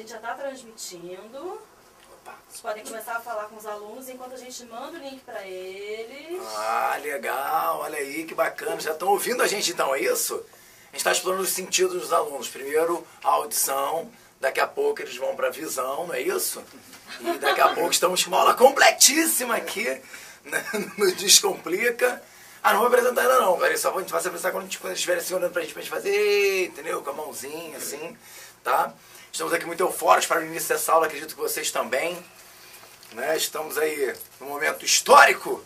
gente já está transmitindo. Vocês podem começar a falar com os alunos enquanto a gente manda o link para eles. Ah, legal, olha aí, que bacana. Já estão ouvindo a gente então, é isso? A gente está explorando os sentidos dos alunos. Primeiro a audição, daqui a pouco eles vão para a visão, não é isso? E daqui a pouco estamos com uma aula completíssima aqui, né, no Descomplica. Ah, não vou apresentar ainda não, cara. Só a gente vai se apresentar quando eles estiverem assim olhando pra gente fazer, entendeu? Com a mãozinha, assim, tá? Estamos aqui muito eufóricos para o início dessa aula, acredito que vocês também. Né? Estamos aí num momento histórico.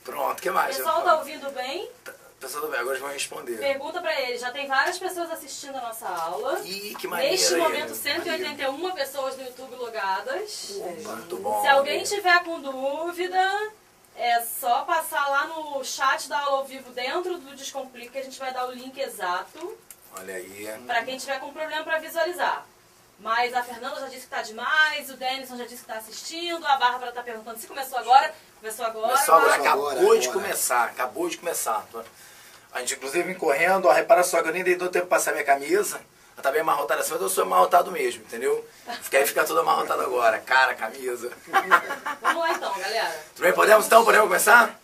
Pronto, o que mais? O pessoal tá ouvindo bem? Pessoal tá bem, agora eles vão responder. Pergunta para eles, já tem várias pessoas assistindo a nossa aula. Ih, que maneiro. Neste momento, 181 pessoas no YouTube logadas. Opa, muito bom. Se alguém tiver com dúvida, é só passar lá no chat da aula ao vivo dentro do Descomplica, que a gente vai dar o link exato. Olha aí. Para quem tiver com problema para visualizar. Mas a Fernanda já disse que está demais, o Denison já disse que está assistindo, a Bárbara está perguntando se começou agora. Começou agora. Começou agora, acabou de começar. A gente inclusive vem correndo, ó, repara só que eu nem dei todo tempo para passar minha camisa. Ela tá bem amarrotada assim, mas eu sou amarrotado mesmo, entendeu? Fica tudo amarrotado agora, cara, camisa. Vamos lá então, galera. Tudo bem, podemos começar?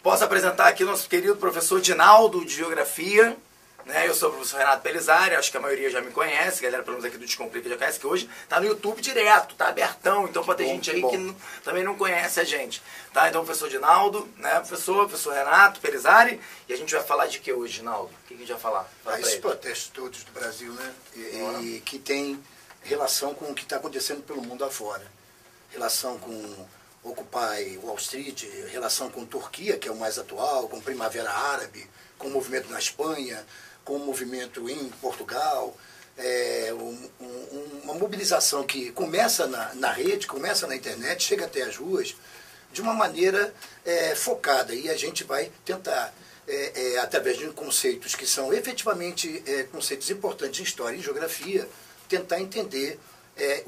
Posso apresentar aqui o nosso querido professor Dinaldo de Geografia. Né? Eu sou o professor Renato Pelizari, acho que a maioria já me conhece, a galera pelo menos aqui do Descomplica já conhece, que hoje tá no YouTube direto, tá abertão, então pode ter gente aí que também não conhece a gente. Tá? Então, professor Dinaldo, né? professor Renato Pelizari, e a gente vai falar de que hoje, Dinaldo? O que a gente vai falar? Esses protestos todos do Brasil, né? E que tem relação com o que está acontecendo pelo mundo afora. Relação com Occupy Wall Street, relação com Turquia, que é o mais atual, com Primavera Árabe, com o movimento na Espanha, com o movimento em Portugal, uma mobilização que começa na rede, começa na internet, chega até as ruas, de uma maneira focada. E a gente vai tentar, através de conceitos que são efetivamente conceitos importantes em história e geografia, tentar entender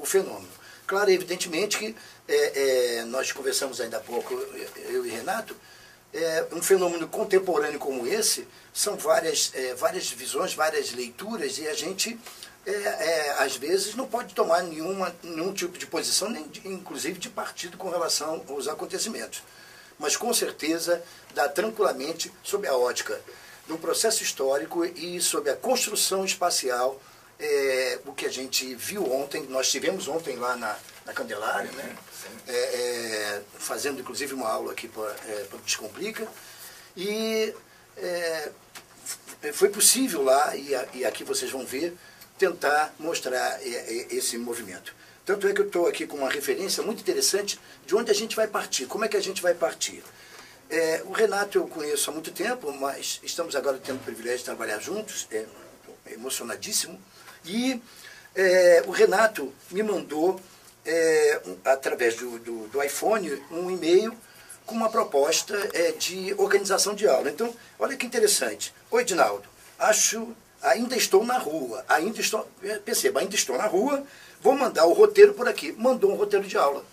o fenômeno. Claro, evidentemente que nós conversamos ainda há pouco, eu e Renato, um fenômeno contemporâneo como esse, são várias visões, várias leituras, e a gente, às vezes, não pode tomar nenhum tipo de posição, nem inclusive de partido com relação aos acontecimentos. Mas, com certeza, dá tranquilamente, sob a ótica do processo histórico e sob a construção espacial, o que a gente viu ontem, nós tivemos ontem lá na Candelária, né? Fazendo inclusive uma aula aqui para o Descomplica, e foi possível lá, e aqui vocês vão ver, tentar mostrar esse movimento. Tanto é que eu estou aqui com uma referência muito interessante de onde a gente vai partir, como é que a gente vai partir. O Renato eu conheço há muito tempo, mas estamos agora tendo o privilégio de trabalhar juntos, emocionadíssimo, e o Renato me mandou, através do iPhone, um e-mail com uma proposta de organização de aula. Então, olha que interessante. Oi, Dinaldo, ainda estou na rua, ainda estou na rua, vou mandar o roteiro por aqui. Mandou um roteiro de aula.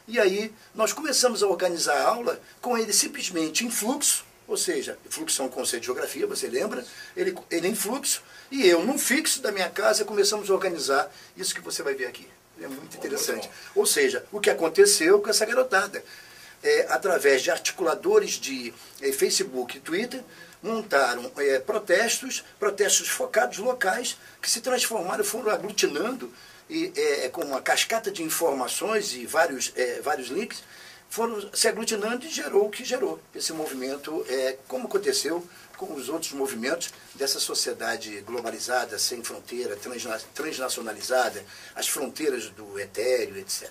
E aí, nós começamos a organizar a aula com ele simplesmente em fluxo, ou seja, fluxo é um conceito de geografia, você lembra? Ele em fluxo, e eu, num fixo da minha casa, começamos a organizar isso que você vai ver aqui. É muito interessante. Ou seja, o que aconteceu com essa garotada. Através de articuladores de Facebook e Twitter, montaram protestos focados locais, que se transformaram, foram aglutinando, com uma cascata de informações e vários links, foram se aglutinando e gerou o que gerou. Esse movimento, como aconteceu com os outros movimentos dessa sociedade globalizada, sem fronteira, transnacionalizada, as fronteiras do etéreo, etc.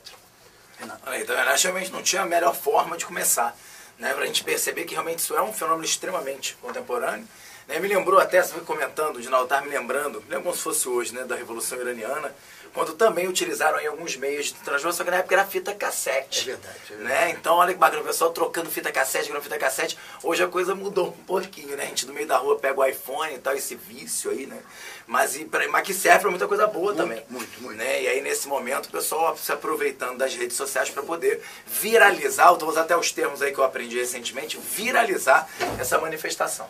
Então, realmente não tinha a melhor forma de começar, né, para a gente perceber que realmente isso é um fenômeno extremamente contemporâneo. Né, me lembrou até, você foi comentando, o Dinaldo estava me lembrando como se fosse hoje, né, da Revolução Iraniana, quando também utilizaram aí alguns meios de transmissão, só que na época era fita cassete. É verdade. Né? Então, olha que bacana, o pessoal trocando fita cassete, fita cassete. Hoje a coisa mudou um pouquinho, né? A gente no meio da rua pega o iPhone e tal, esse vício aí, né? Mas que serve para muita coisa boa também. Muito. Né? E aí, nesse momento, o pessoal se aproveitando das redes sociais para poder viralizar, eu vou usar até os termos aí que eu aprendi recentemente, viralizar essa manifestação.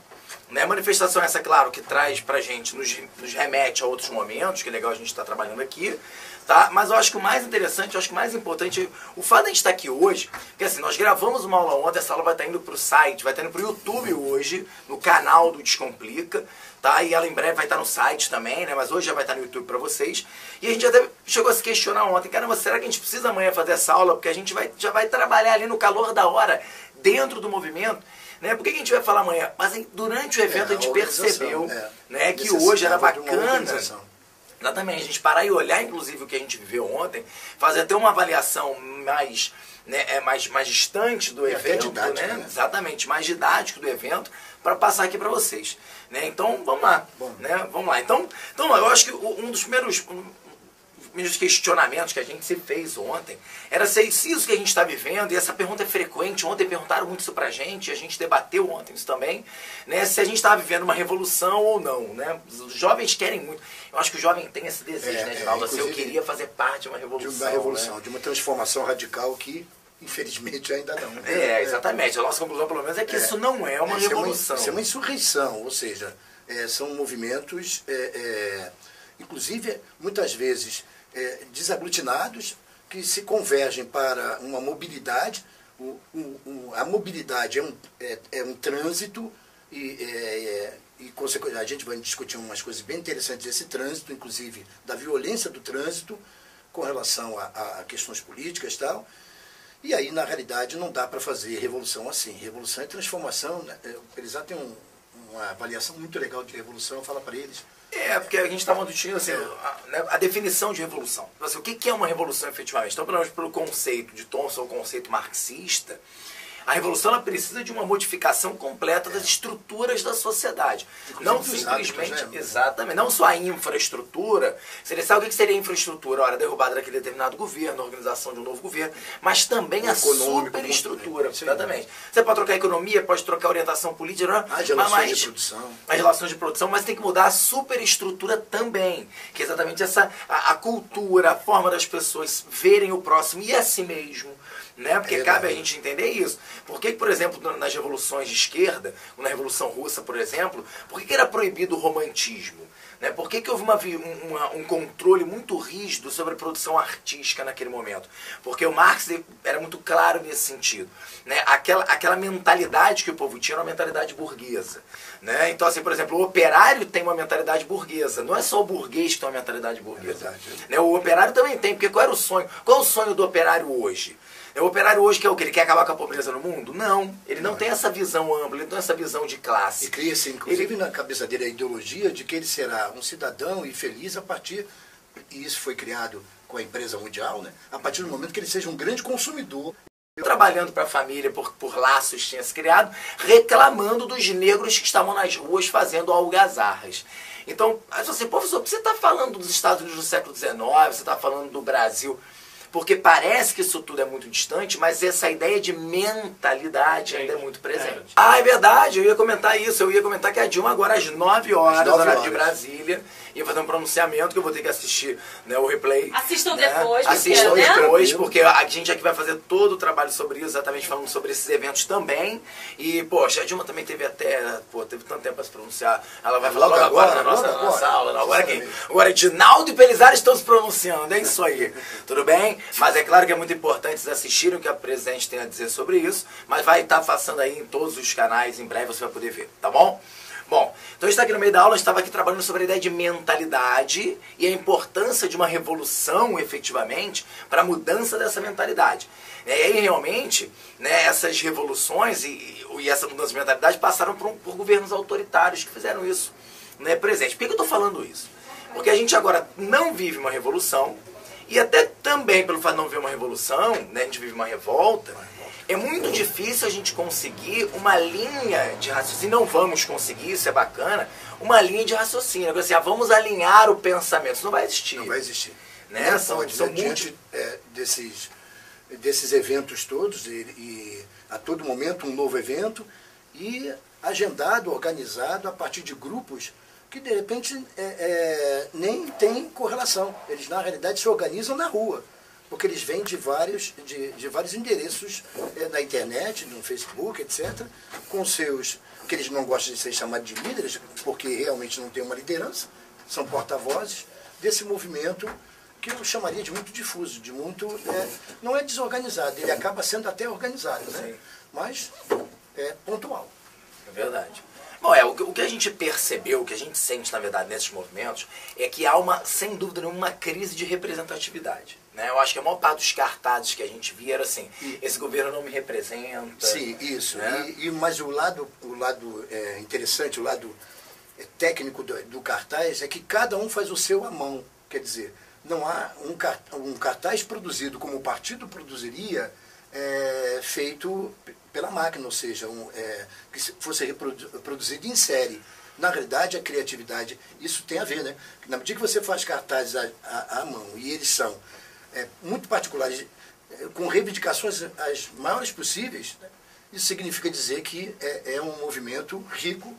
Né? manifestação essa, claro, que traz pra gente, nos remete a outros momentos, que é legal a gente estar trabalhando aqui, tá? Mas eu acho que o mais interessante, eu acho que o mais importante, o fato de a gente estar aqui hoje, porque assim, nós gravamos uma aula ontem, essa aula vai estar indo pro site, vai estar indo pro YouTube hoje, no canal do Descomplica, tá? E ela em breve vai estar no site também, né? Mas hoje já vai estar no YouTube pra vocês. E a gente até chegou a se questionar ontem, caramba, será que a gente precisa amanhã fazer essa aula? Porque a gente já vai trabalhar ali no calor da hora, dentro do movimento, né? Por que a gente vai falar amanhã? Mas durante o evento a gente percebeu, né, que hoje era bacana. Exatamente, a gente parar e olhar, inclusive, o que a gente viveu ontem, fazer até uma avaliação mais, né, mais distante do evento, didática, né? Exatamente, mais didático do evento, para passar aqui para vocês. Né? Então, vamos lá. Né? Vamos lá. Então, eu acho que um dos primeiros questionamentos que a gente se fez ontem era se isso que a gente está vivendo, e essa pergunta é frequente, ontem perguntaram muito isso pra gente, e a gente debateu ontem isso também, né, se a gente estava vivendo uma revolução ou não, né? Os jovens querem muito, eu acho que o jovem tem esse desejo, né, Geraldo? Assim, eu queria fazer parte de uma revolução. De uma revolução, né? De uma transformação radical que, infelizmente, ainda não. Exatamente, a nossa conclusão pelo menos é que isso não é uma revolução. Isso é uma insurreição, ou seja, são movimentos, inclusive, muitas vezes, desaglutinados, que se convergem para uma mobilidade. A mobilidade é um trânsito e a gente vai discutir umas coisas bem interessantes desse trânsito, inclusive da violência do trânsito com relação a questões políticas e tal. E aí, na realidade, não dá para fazer revolução assim. Revolução é transformação, né? Eles já têm uma avaliação muito legal de revolução, fala para eles. Porque a gente estava discutindo assim, a definição de revolução. Assim, o que é uma revolução efetivamente? Então, pelo conceito de Thomson, o conceito marxista, a revolução ela precisa de uma modificação completa das estruturas da sociedade. Inclusive não simplesmente, hábitos, né? Exatamente, não só a infraestrutura. Você sabe o que seria infraestrutura? Ora, derrubada daquele determinado governo, a organização de um novo governo, mas também a superestrutura. Exatamente. Você pode trocar a economia, pode trocar a orientação política, as relações de produção. As relações de produção, mas tem que mudar a superestrutura também, que é exatamente a cultura, a forma das pessoas verem o próximo e a si mesmo. Né? Porque cabe a gente entender isso. Por que, por exemplo, nas revoluções de esquerda, na Revolução Russa, por exemplo, por que era proibido o romantismo? Né? Por que houve um controle muito rígido sobre a produção artística naquele momento? Porque o Marx era muito claro nesse sentido. Né? Aquela mentalidade que o povo tinha era uma mentalidade burguesa. Né? Então, assim, por exemplo, o operário tem uma mentalidade burguesa. Não é só o burguês que tem uma mentalidade burguesa. Né? O operário também tem, porque qual era o sonho? Qual é o sonho do operário hoje? O operário hoje quer o quê? Ele quer acabar com a pobreza no mundo? Não. Ele não tem essa visão ampla, ele não tem essa visão de classe. E cria-se, inclusive, na cabeça dele a ideologia de que ele será um cidadão e feliz a partir, e isso foi criado com a empresa mundial, né? A partir do momento que ele seja um grande consumidor. Trabalhando para a família por laços tinha se criado, reclamando dos negros que estavam nas ruas fazendo algazarras. Então, assim, professor, você está falando dos Estados Unidos do século XIX, você está falando do Brasil... Porque parece que isso tudo é muito distante, mas essa ideia de mentalidade ainda é muito presente. É verdade, eu ia comentar isso. Eu ia comentar que a Dilma agora às 9 horas, horário de Brasília, ia fazer um pronunciamento que eu vou ter que assistir, né, o replay. Assistam né? depois. Assistam depois, porque a gente aqui vai fazer todo o trabalho sobre isso, exatamente falando sobre esses eventos também. E, poxa, a Dilma também teve teve tanto tempo para se pronunciar. Ela vai falar logo agora na nossa aula. Não, agora Edinaldo e Pelizar estão se pronunciando, é isso aí. Tudo bem? Mas é claro que é muito importante vocês assistirem o que a presidente tem a dizer sobre isso, mas vai estar passando aí em todos os canais, em breve você vai poder ver, tá bom? Bom, então a gente está aqui no meio da aula, a gente estava aqui trabalhando sobre a ideia de mentalidade e a importância de uma revolução, efetivamente, para a mudança dessa mentalidade. E aí, realmente, né, essas revoluções e essa mudança de mentalidade passaram por governos autoritários que fizeram isso, né, presente. Por que eu estou falando isso? Porque a gente agora não vive uma revolução, e até também pelo fato de não ver uma revolução, né, a gente vive uma revolta, é muito difícil a gente conseguir uma linha de raciocínio, não vamos conseguir, isso é bacana, uma linha de raciocínio, assim, vamos alinhar o pensamento, isso não vai existir. Não vai existir. Né? Não pode, são diante desses eventos todos, e a todo momento um novo evento, e agendado, organizado a partir de grupos que de repente nem tem correlação. Eles na realidade se organizam na rua. porque eles vêm de vários endereços na internet, no Facebook, etc., com seus, que eles não gostam de ser chamados de líderes, porque realmente não tem uma liderança, são porta-vozes desse movimento que eu chamaria de muito difuso, de muito, não é desorganizado, ele acaba sendo até organizado, né? Mas é pontual. É verdade. Bom, o que a gente percebeu, o que a gente sente, na verdade, nesses movimentos, é que há sem dúvida nenhuma, uma crise de representatividade. Né? Eu acho que a maior parte dos cartazes que a gente via era assim, esse governo não me representa. Sim, isso. Né? Mas o lado interessante, o lado técnico do cartaz é que cada um faz o seu à mão. Quer dizer, não há um cartaz produzido como o partido produziria, feito pela máquina, ou seja, que fosse reproduzido em série. Na realidade, a criatividade, isso tem a ver, né? Na medida que você faz cartazes à mão, e eles são muito particulares, com reivindicações as maiores possíveis, né? Isso significa dizer que é um movimento rico,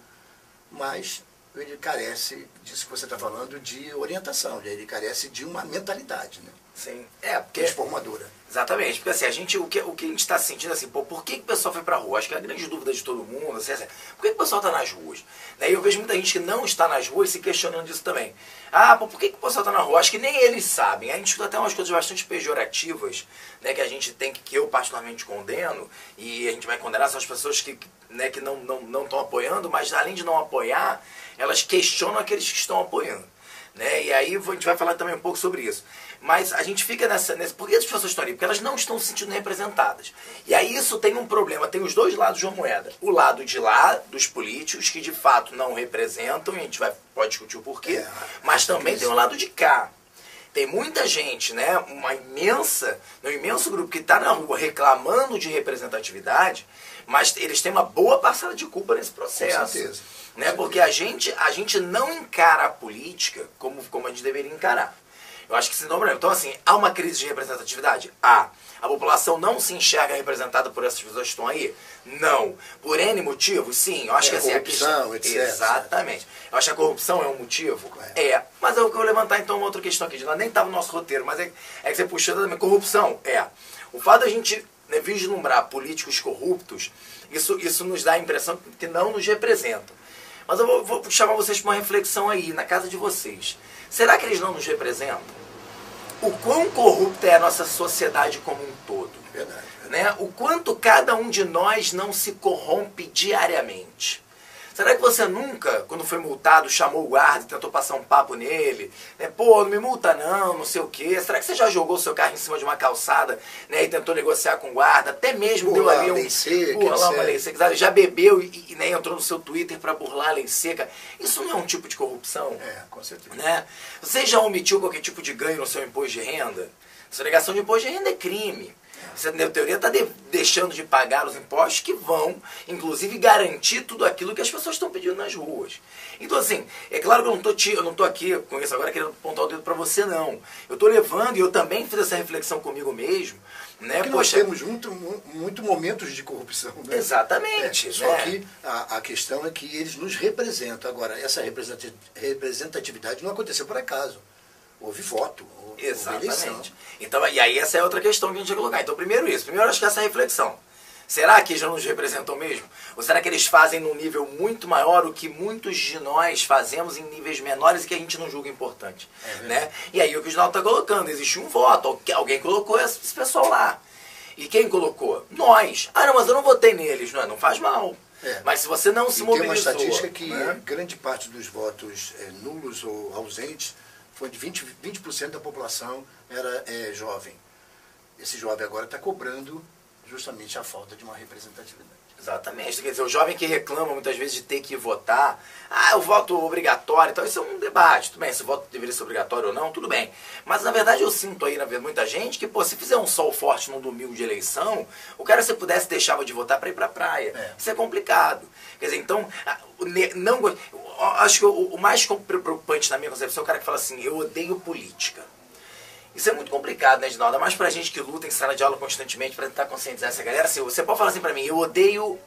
mas ele carece disso que você está falando, de orientação, ele carece de uma mentalidade, né? Sim. Porque transformadora. Exatamente, porque assim, o que a gente está sentindo assim, por que o pessoal foi pra rua? Acho que é a grande dúvida de todo mundo, assim, por que o pessoal está nas ruas? E eu vejo muita gente que não está nas ruas se questionando disso também. Por que o pessoal está na rua? Acho que nem eles sabem. A gente escuta até umas coisas bastante pejorativas, né, que a gente tem, que eu particularmente condeno, e a gente vai condenar, são as pessoas que não estão apoiando, mas além de não apoiar, elas questionam aqueles que estão apoiando. Né? E aí a gente vai falar também um pouco sobre isso. Mas a gente fica por que as pessoas estão ali? Porque elas não estão se sentindo representadas. E aí isso tem um problema, tem os dois lados de uma moeda. O lado de lá, dos políticos, que de fato não representam, e a gente pode discutir o porquê, mas também tem o lado de cá. Tem muita gente, né, um imenso grupo que está na rua reclamando de representatividade, mas eles têm uma boa parcela de culpa nesse processo. Com certeza. Né? Porque a gente não encara a política como a gente deveria encarar. Eu acho que esse não é o problema. Então, assim, há uma crise de representatividade? Há. A população não se enxerga representada por essas pessoas que estão aí? Não. Por N motivos? Sim. Eu acho que assim, corrupção, etc. Exatamente. Eu acho que a corrupção é um motivo? Mas eu vou levantar então uma outra questão aqui. Nem estava no nosso roteiro, mas é que você puxou também. Corrupção? O fato da gente vislumbrar políticos corruptos, isso nos dá a impressão que não nos representam. Mas eu vou chamar vocês para uma reflexão aí, na casa de vocês. Será que eles não nos representam? O quão corrupta é a nossa sociedade como um todo? Verdade. Né? O quanto cada um de nós não se corrompe diariamente? Será que você nunca, quando foi multado, chamou o guarda e tentou passar um papo nele? Né? Pô, não me multa não sei o quê. Será que você já jogou o seu carro em cima de uma calçada, né, e tentou negociar com o guarda? Até mesmo deu ali burlar uma lei seca. Já bebeu e né, entrou no seu Twitter para burlar a lei seca. Isso não é um tipo de corrupção? Com certeza. Né? Você já omitiu qualquer tipo de ganho no seu imposto de renda? Sonegação de imposto de renda é crime. Você, na teoria, está deixando de pagar os impostos que vão, inclusive, garantir tudo aquilo que as pessoas estão pedindo nas ruas. Então, assim, é claro que eu não estou aqui com isso agora querendo apontar o dedo para você, não. Eu estou levando, e eu também fiz essa reflexão comigo mesmo, né? Porque nós temos muito momentos de corrupção, né? Exatamente. Só que a questão é que eles nos representam. Agora, essa representatividade não aconteceu por acaso. Houve voto, houve eleição. Então, e aí essa é outra questão que a gente vai colocar. Então, primeiro isso. Primeiro, acho que essa reflexão. Será que eles não nos representam mesmo? Ou será que eles fazem num nível muito maior o que muitos de nós fazemos em níveis menores e que a gente não julga importante? Né? E aí o que o Ginaldo está colocando, existe um voto, alguém colocou esse pessoal lá. E quem colocou? Nós. Não, mas eu não votei neles. Não faz mal. Mas se você não se mobilizou... Tem uma estatística que grande parte dos votos nulos ou ausentes foi de 20% da população era jovem. Esse jovem agora está cobrando justamente a falta de uma representatividade. Exatamente. Quer dizer, o jovem que reclama muitas vezes de ter que votar, o voto obrigatório, então isso é um debate. Tudo bem, se o voto deveria ser obrigatório ou não, tudo bem. Mas na verdade eu sinto aí, muita gente que, se fizer um sol forte num domingo de eleição, o cara, se pudesse, deixava de votar para ir para a praia. Isso é complicado. Quer dizer, então, acho que o mais preocupante na minha concepção é o cara que fala assim, eu odeio política. Isso é muito complicado, né, Ginaldo? Ainda mais pra gente que luta em sala de aula constantemente pra tentar conscientizar essa galera. Assim, você pode falar assim pra mim, eu odeio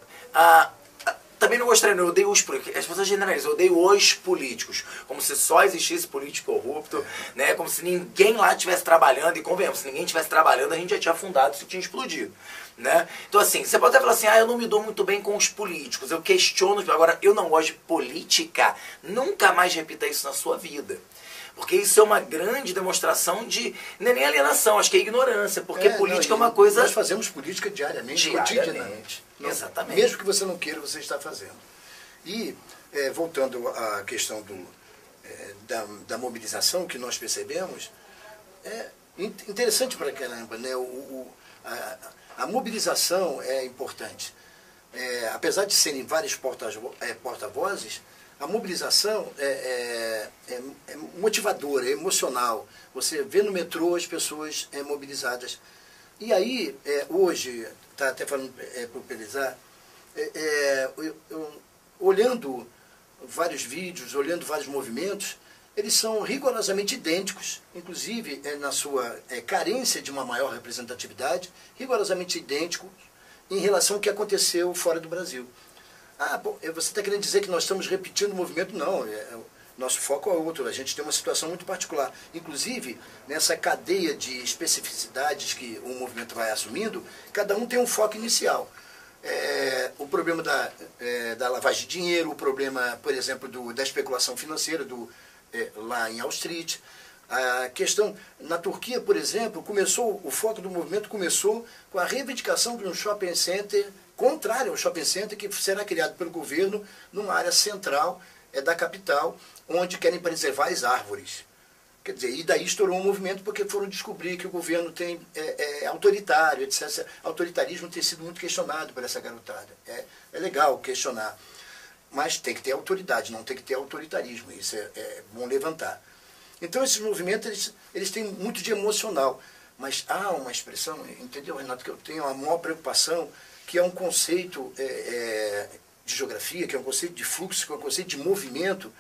também não gostaria, eu odeio os políticos. As pessoas generalizam, eu odeio os políticos. Como se só existisse político corrupto, né? Como se ninguém lá estivesse trabalhando. E convenhamos, se ninguém estivesse trabalhando, a gente já tinha afundado, isso tinha explodido. Né? Então assim, você pode até falar assim, eu não me dou muito bem com os políticos, eu questiono, agora eu não gosto de política, nunca mais repita isso na sua vida. Porque isso é uma grande demonstração de, não é nem alienação, acho que é ignorância, porque política é uma coisa... Nós fazemos política diariamente. Cotidianamente. Exatamente. Mesmo que você não queira, você está fazendo. E, voltando à questão da mobilização que nós percebemos, é interessante para caramba, né? A mobilização é importante. Apesar de serem vários porta-vozes, a mobilização é motivadora, é emocional. Você vê no metrô as pessoas mobilizadas. E aí, hoje, está até falando para o Pelizar, olhando vários vídeos, olhando vários movimentos, eles são rigorosamente idênticos, inclusive na sua carência de uma maior representatividade, rigorosamente idênticos em relação ao que aconteceu fora do Brasil. Bom, você está querendo dizer que nós estamos repetindo o movimento? Não, nosso foco é outro, a gente tem uma situação muito particular. Inclusive, nessa cadeia de especificidades que o movimento vai assumindo, cada um tem um foco inicial. O problema da lavagem de dinheiro, o problema, por exemplo, da especulação financeira lá em Wall Street. A questão, na Turquia, por exemplo, o foco do movimento começou com a reivindicação de um shopping center contrário ao shopping center que será criado pelo governo numa área central da capital, onde querem preservar as árvores. Quer dizer, e daí estourou um movimento porque foram descobrir que o governo é autoritário, etc. Autoritarismo tem sido muito questionado por essa garotada. É legal questionar, mas tem que ter autoridade, não tem que ter autoritarismo. Isso é bom levantar. Então esses movimentos, eles têm muito de emocional, mas há uma expressão, entendeu, Renato, que eu tenho a maior preocupação, que é um conceito de geografia, que é um conceito de fluxo, que é um conceito de movimento,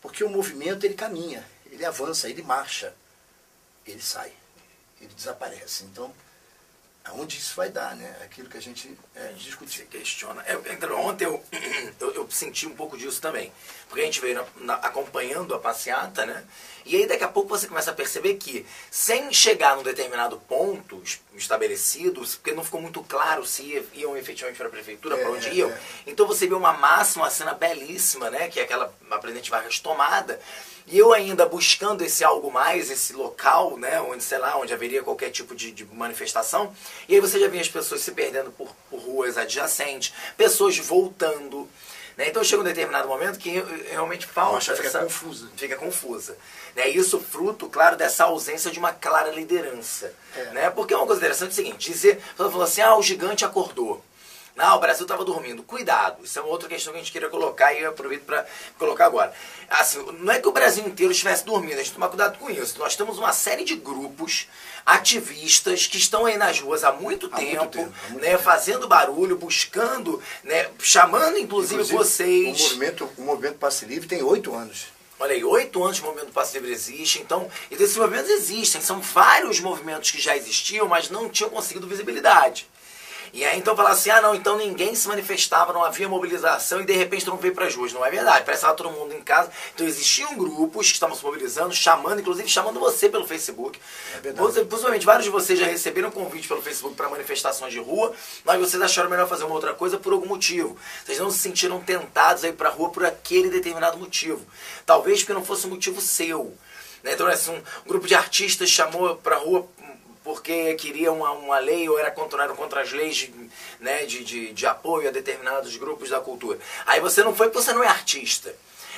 porque o movimento ele caminha, ele avança, ele marcha, ele sai, ele desaparece. Então, aonde isso vai dar, né? Aquilo que a gente discutiu. Questiona. Ontem eu senti um pouco disso também. Porque a gente veio acompanhando a passeata, né? E aí daqui a pouco você começa a perceber que, sem chegar num determinado ponto estabelecido, porque não ficou muito claro se iam efetivamente para a prefeitura, para onde iam. Então você vê uma cena belíssima, né? Que é aquela a Presidente Vargas tomada. E eu ainda buscando esse algo mais, esse local, né, onde, sei lá, onde haveria qualquer tipo de manifestação. E aí você já vê as pessoas se perdendo por ruas adjacentes, pessoas voltando. Né? Então chega um determinado momento que realmente falta. Fica confusa. Né? Isso fruto, claro, dessa ausência de uma clara liderança. Né? Porque é uma coisa interessante o seguinte, dizer, você falou assim, o gigante acordou. Não, o Brasil estava dormindo. Cuidado, isso é uma outra questão que a gente queria colocar e eu aproveito para colocar agora. Assim, não é que o Brasil inteiro estivesse dormindo, a gente tem que tomar cuidado com isso. Nós temos uma série de grupos ativistas que estão aí nas ruas há muito tempo, né, fazendo barulho, buscando, né, chamando inclusive vocês. O movimento Passe Livre tem 8 anos. Olha aí, 8 anos o movimento Passe Livre existe, então esses movimentos existem, são vários movimentos que já existiam, mas não tinham conseguido visibilidade. E aí então falar assim, não, então ninguém se manifestava, não havia mobilização e de repente não veio para as ruas. Não é verdade, parece que estava todo mundo em casa. Então existiam grupos que estavam se mobilizando, chamando, inclusive chamando você pelo Facebook. É verdade. Possivelmente vários de vocês já receberam convite pelo Facebook para manifestações de rua, mas vocês acharam melhor fazer uma outra coisa por algum motivo. Vocês não se sentiram tentados a ir para a rua por aquele determinado motivo. Talvez porque não fosse um motivo seu. Né? Então assim, um grupo de artistas chamou para a rua porque queria uma lei ou eram contra as leis né, de apoio a determinados grupos da cultura. Aí você não foi porque você não é artista.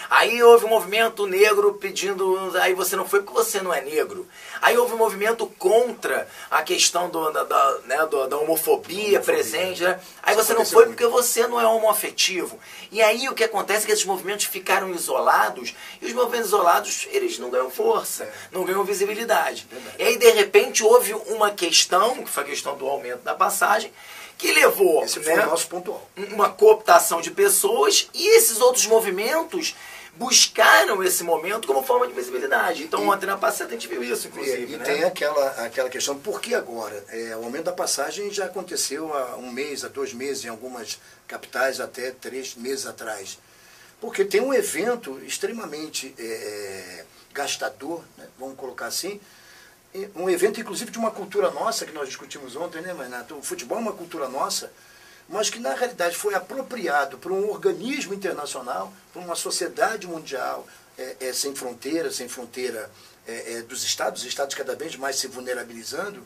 Aí houve um movimento negro pedindo... Aí você não foi porque você não é negro. Aí houve um movimento contra a questão da homofobia presente. Né? Aí você não foi porque você não é homoafetivo. E aí o que acontece é que esses movimentos ficaram isolados. E os movimentos isolados, eles não ganham força, não ganham visibilidade. E aí de repente houve uma questão, que foi a questão do aumento da passagem, que levou, esse foi o nosso ponto alto, uma cooptação de pessoas e esses outros movimentos buscaram esse momento como forma de visibilidade. Então, ontem na passada a gente viu isso, inclusive. E né? tem aquela questão, por que agora? O aumento da passagem já aconteceu há 1 mês, há 2 meses, em algumas capitais até 3 meses atrás. Porque tem um evento extremamente gastador, né? Vamos colocar assim, um evento inclusive de uma cultura nossa, que nós discutimos ontem, né, Renato? O futebol é uma cultura nossa, mas que na realidade foi apropriado por um organismo internacional, por uma sociedade mundial sem fronteira dos Estados, os Estados cada vez mais se vulnerabilizando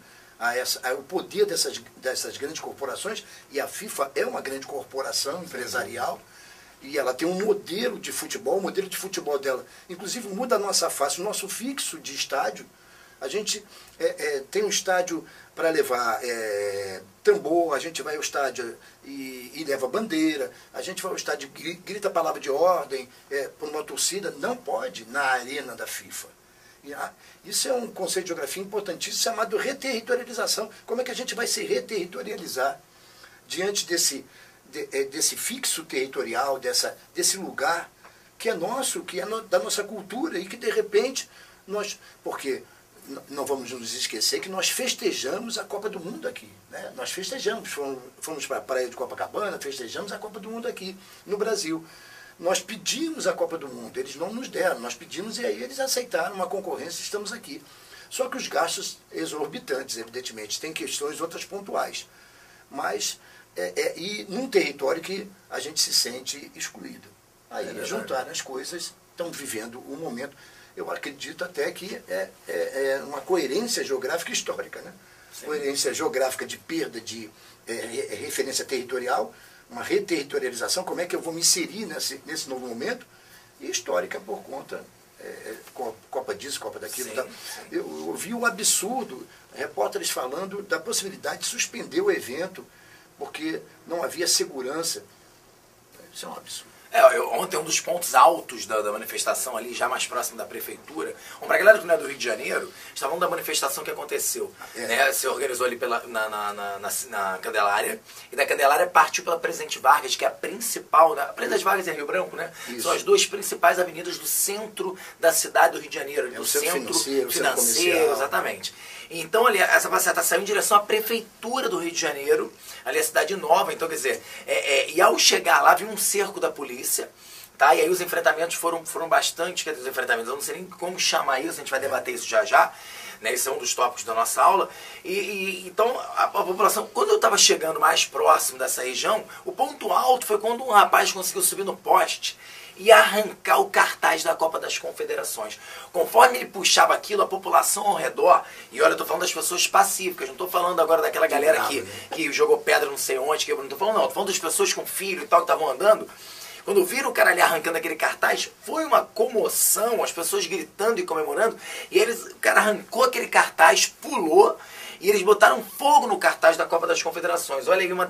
ao poder dessas grandes corporações, e a FIFA é uma grande corporação empresarial, e ela tem um modelo de futebol, o modelo de futebol dela, inclusive muda a nossa face, o nosso fixo de estádio. A gente tem um estádio para levar tambor, a gente vai ao estádio e leva bandeira, a gente vai ao estádio e grita a palavra de ordem por uma torcida, não pode na arena da FIFA. Isso é um conceito de geografia importantíssimo chamado reterritorialização. Como é que a gente vai se reterritorializar diante desse fixo territorial, desse lugar que é nosso, que é da nossa cultura e que de repente porque não vamos nos esquecer que nós festejamos a Copa do Mundo aqui, né? Nós festejamos, fomos para a praia de Copacabana, festejamos a Copa do Mundo aqui no Brasil. Nós pedimos a Copa do Mundo, eles não nos deram, nós pedimos e aí eles aceitaram uma concorrência, estamos aqui. Só que os gastos exorbitantes, evidentemente, tem questões outras pontuais, mas e num território que a gente se sente excluído. Aí juntar as coisas, estão vivendo um momento, eu acredito até que é uma coerência geográfica histórica, né? Sim. Coerência geográfica de perda de referência territorial, uma reterritorialização, como é que eu vou me inserir nesse novo momento, e histórica por conta, Copa disso, Copa daquilo. Sim, tá? sim. Eu ouvi um absurdo, repórteres falando da possibilidade de suspender o evento, porque não havia segurança. Isso é um absurdo. Ontem um dos pontos altos da manifestação ali, já mais próximo da prefeitura, para a galera que não é do Rio de Janeiro, estavam da manifestação que aconteceu. Né? Se organizou ali na Candelária, e da Candelária partiu pela Presidente Vargas, que é a principal, a Presidente Vargas é Rio Branco, né? Isso. São as 2 principais avenidas do centro da cidade do Rio de Janeiro, do centro financeiro, exatamente. Então, ali, essa passeata saiu em direção à prefeitura do Rio de Janeiro, ali a cidade nova, então, quer dizer, e ao chegar lá, viu um cerco da polícia, tá? E aí os enfrentamentos foram bastante, quer dizer, os enfrentamentos, eu não sei nem como chamar isso, a gente vai debater isso já, né? Esse é um dos tópicos da nossa aula, então, a população, quando eu estava chegando mais próximo dessa região, o ponto alto foi quando um rapaz conseguiu subir no poste e arrancar o cartaz da Copa das Confederações. Conforme ele puxava aquilo, a população ao redor, e olha, eu tô falando das pessoas pacíficas, não tô falando agora daquela galera que jogou pedra não sei onde, que eu não tô falando, não, tô falando das pessoas com filho e tal, que estavam andando. Quando viram o cara ali arrancando aquele cartaz, foi uma comoção, as pessoas gritando e comemorando, e o cara arrancou aquele cartaz, pulou, e eles botaram fogo no cartaz da Copa das Confederações. Olha aí uma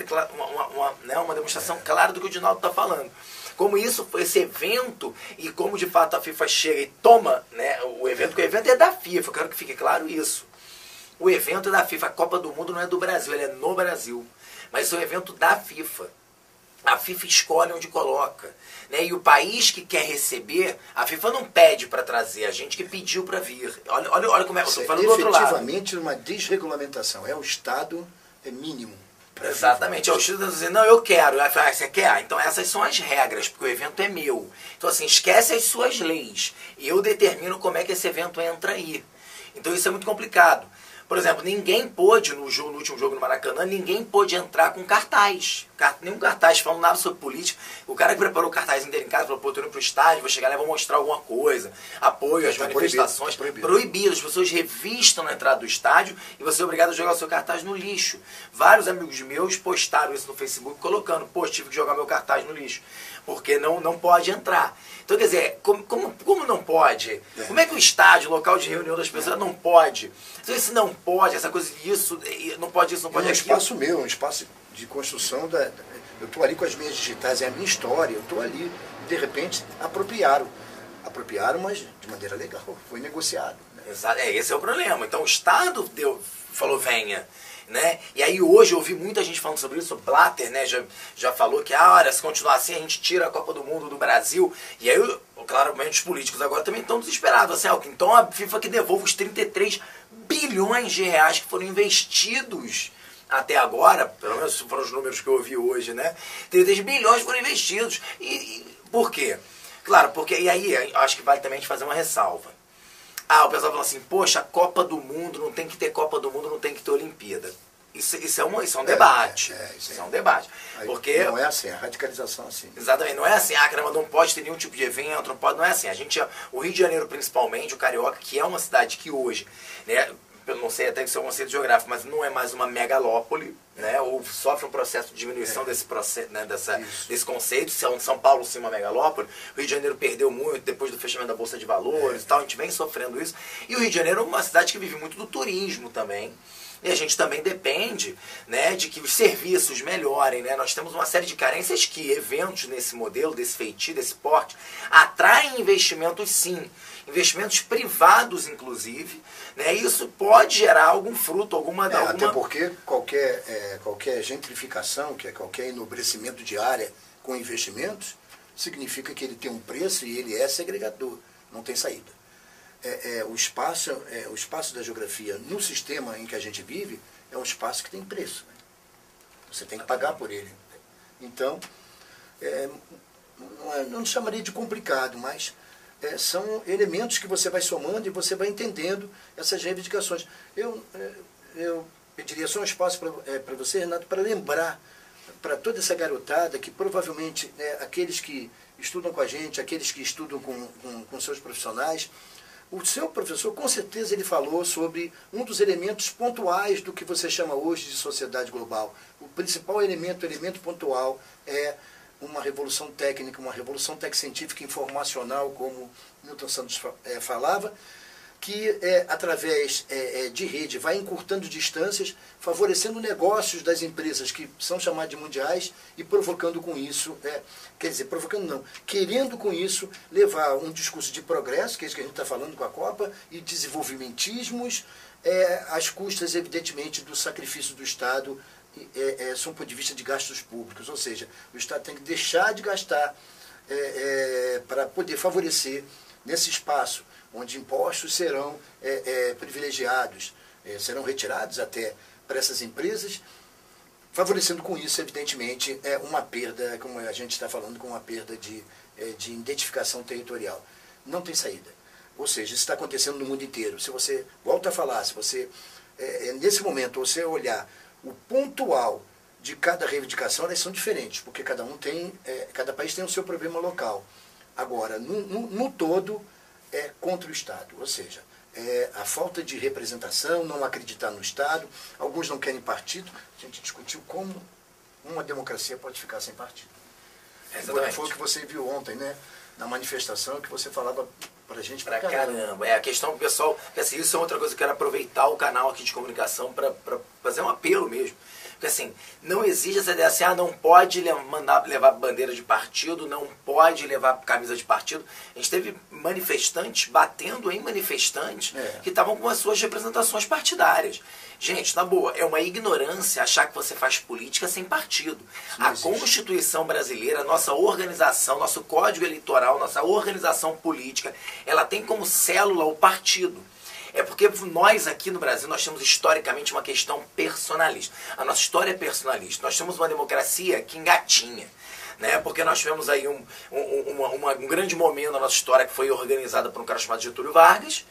demonstração clara do que o Dinaldo está falando. Como esse evento, e como de fato a FIFA chega e toma, né, o evento, porque o evento é da FIFA, eu quero que fique claro isso. O evento é da FIFA, a Copa do Mundo não é do Brasil, ele é no Brasil. Mas é um evento da FIFA. A FIFA escolhe onde coloca. Né? E o país que quer receber, a FIFA não pede para trazer, a gente que pediu para vir. Olha como é, eu estou falando do outro lado. Efetivamente uma desregulamentação, é o Estado mínimo. Exatamente, é o Estado dizendo, não, eu quero. Você quer? Então essas são as regras, porque o evento é meu. Então assim, esquece as suas leis. Eu determino como é que esse evento entra aí. Então isso é muito complicado. Por exemplo, ninguém pôde, no último jogo no Maracanã, ninguém pôde entrar com cartaz. Nenhum cartaz falando nada sobre política. O cara que preparou o cartaz dele em casa falou, pô, eu tô indo pro estádio, vou chegar lá e vou mostrar alguma coisa. Apoio às manifestações. Proibido. As pessoas revistam na entrada do estádio e você é obrigado a jogar o seu cartaz no lixo. Vários amigos meus postaram isso no Facebook colocando, pô, tive que jogar meu cartaz no lixo. Porque não pode entrar. Então, quer dizer, como não pode? Como é que o estádio, o local de reunião das pessoas, não pode? Então, esse não pode, essa coisa disso, não pode isso, não pode aquilo. É um espaço meu, um espaço de construção. Eu estou ali com as minhas digitais, é a minha história, eu estou ali. De repente, apropriaram, mas de maneira legal, foi negociado. Né? Exato, esse é o problema. Então, o Estado falou, venha. né? E aí hoje eu ouvi muita gente falando sobre isso, o Blatter, né, já falou que, olha, se continuar assim a gente tira a Copa do Mundo do Brasil. E aí, claramente, os políticos agora também estão desesperados, assim, então a FIFA que devolva os 33 bilhões de reais que foram investidos até agora, pelo menos foram os números que eu ouvi hoje, né? 33 bilhões foram investidos. E por quê? Claro, porque, e aí, acho que vale também a gente fazer uma ressalva. O pessoal fala assim, poxa, a Copa do Mundo, não tem que ter Copa do Mundo, não tem que ter Olimpíada. Isso é um debate. Isso é um debate. Porque não é assim, a radicalização é assim. Exatamente, não é assim, caramba, não pode ter nenhum tipo de evento, não pode, não é assim. O Rio de Janeiro, principalmente, o Carioca, que é uma cidade que hoje, né, eu não sei até que isso é um conceito geográfico, mas não é mais uma megalópole, né, ou sofre um processo de diminuição desse processo, né, desse conceito. Se São Paulo sim uma megalópole, o Rio de Janeiro perdeu muito depois do fechamento da Bolsa de Valores e tal, a gente vem sofrendo isso. E o Rio de Janeiro é uma cidade que vive muito do turismo também. E a gente também depende, né, de que os serviços melhorem, né? Nós temos uma série de carências que eventos nesse modelo, desse feitio, desse porte, atraem investimentos sim, investimentos privados inclusive, né? E isso pode gerar algum fruto, alguma... Até porque qualquer gentrificação, que é qualquer enobrecimento de área com investimentos, significa que ele tem um preço e ele é segregador, não tem saída. O espaço da geografia no sistema em que a gente vive é um espaço que tem preço. Né? Você tem que pagar por ele. Então, não chamaria de complicado, mas são elementos que você vai somando e você vai entendendo essas reivindicações. Eu pediria só um espaço para você, Renato, para lembrar para toda essa garotada que provavelmente aqueles que estudam com a gente, aqueles que estudam com seus profissionais, o seu professor, com certeza, ele falou sobre um dos elementos pontuais do que você chama hoje de sociedade global. O principal elemento pontual é uma revolução técnica, uma revolução tec-científica informacional, como Milton Santos falava, que através de rede vai encurtando distâncias, favorecendo negócios das empresas que são chamadas de mundiais e provocando com isso, querendo com isso levar um discurso de progresso, que é isso que a gente está falando com a Copa, e desenvolvimentismos, às custas, evidentemente, do sacrifício do Estado, sob o ponto de vista de gastos públicos. Ou seja, o Estado tem que deixar de gastar para poder favorecer nesse espaço, onde impostos serão privilegiados, serão retirados até para essas empresas, favorecendo com isso, evidentemente, uma perda, como a gente está falando, com uma perda de identificação territorial. Não tem saída. Ou seja, isso está acontecendo no mundo inteiro. Se você, volta a falar, se você, nesse momento, você olhar o pontual de cada reivindicação, elas são diferentes, porque cada país tem o seu problema local. Agora, no todo, é contra o Estado, ou seja, a falta de representação, não acreditar no Estado, alguns não querem partido. A gente discutiu como uma democracia pode ficar sem partido. Foi o que você viu ontem, né, na manifestação, que você falava para a gente. Pra caramba. A questão, pessoal, assim, isso é outra coisa que eu quero aproveitar o canal aqui de comunicação para fazer um apelo mesmo. Porque assim, não existe essa ideia assim, não pode levar bandeira de partido, não pode levar camisa de partido. A gente teve manifestantes batendo em manifestantes que estavam com as suas representações partidárias. Gente, na boa, é uma ignorância achar que você faz política sem partido. A Constituição brasileira, nossa organização, nosso Código Eleitoral, nossa organização política, ela tem como célula o partido. É porque nós aqui no Brasil, nós temos historicamente uma questão personalista. A nossa história é personalista. Nós temos uma democracia que engatinha, né? Porque nós tivemos aí um grande momento na nossa história que foi organizada por um cara chamado Getúlio Vargas,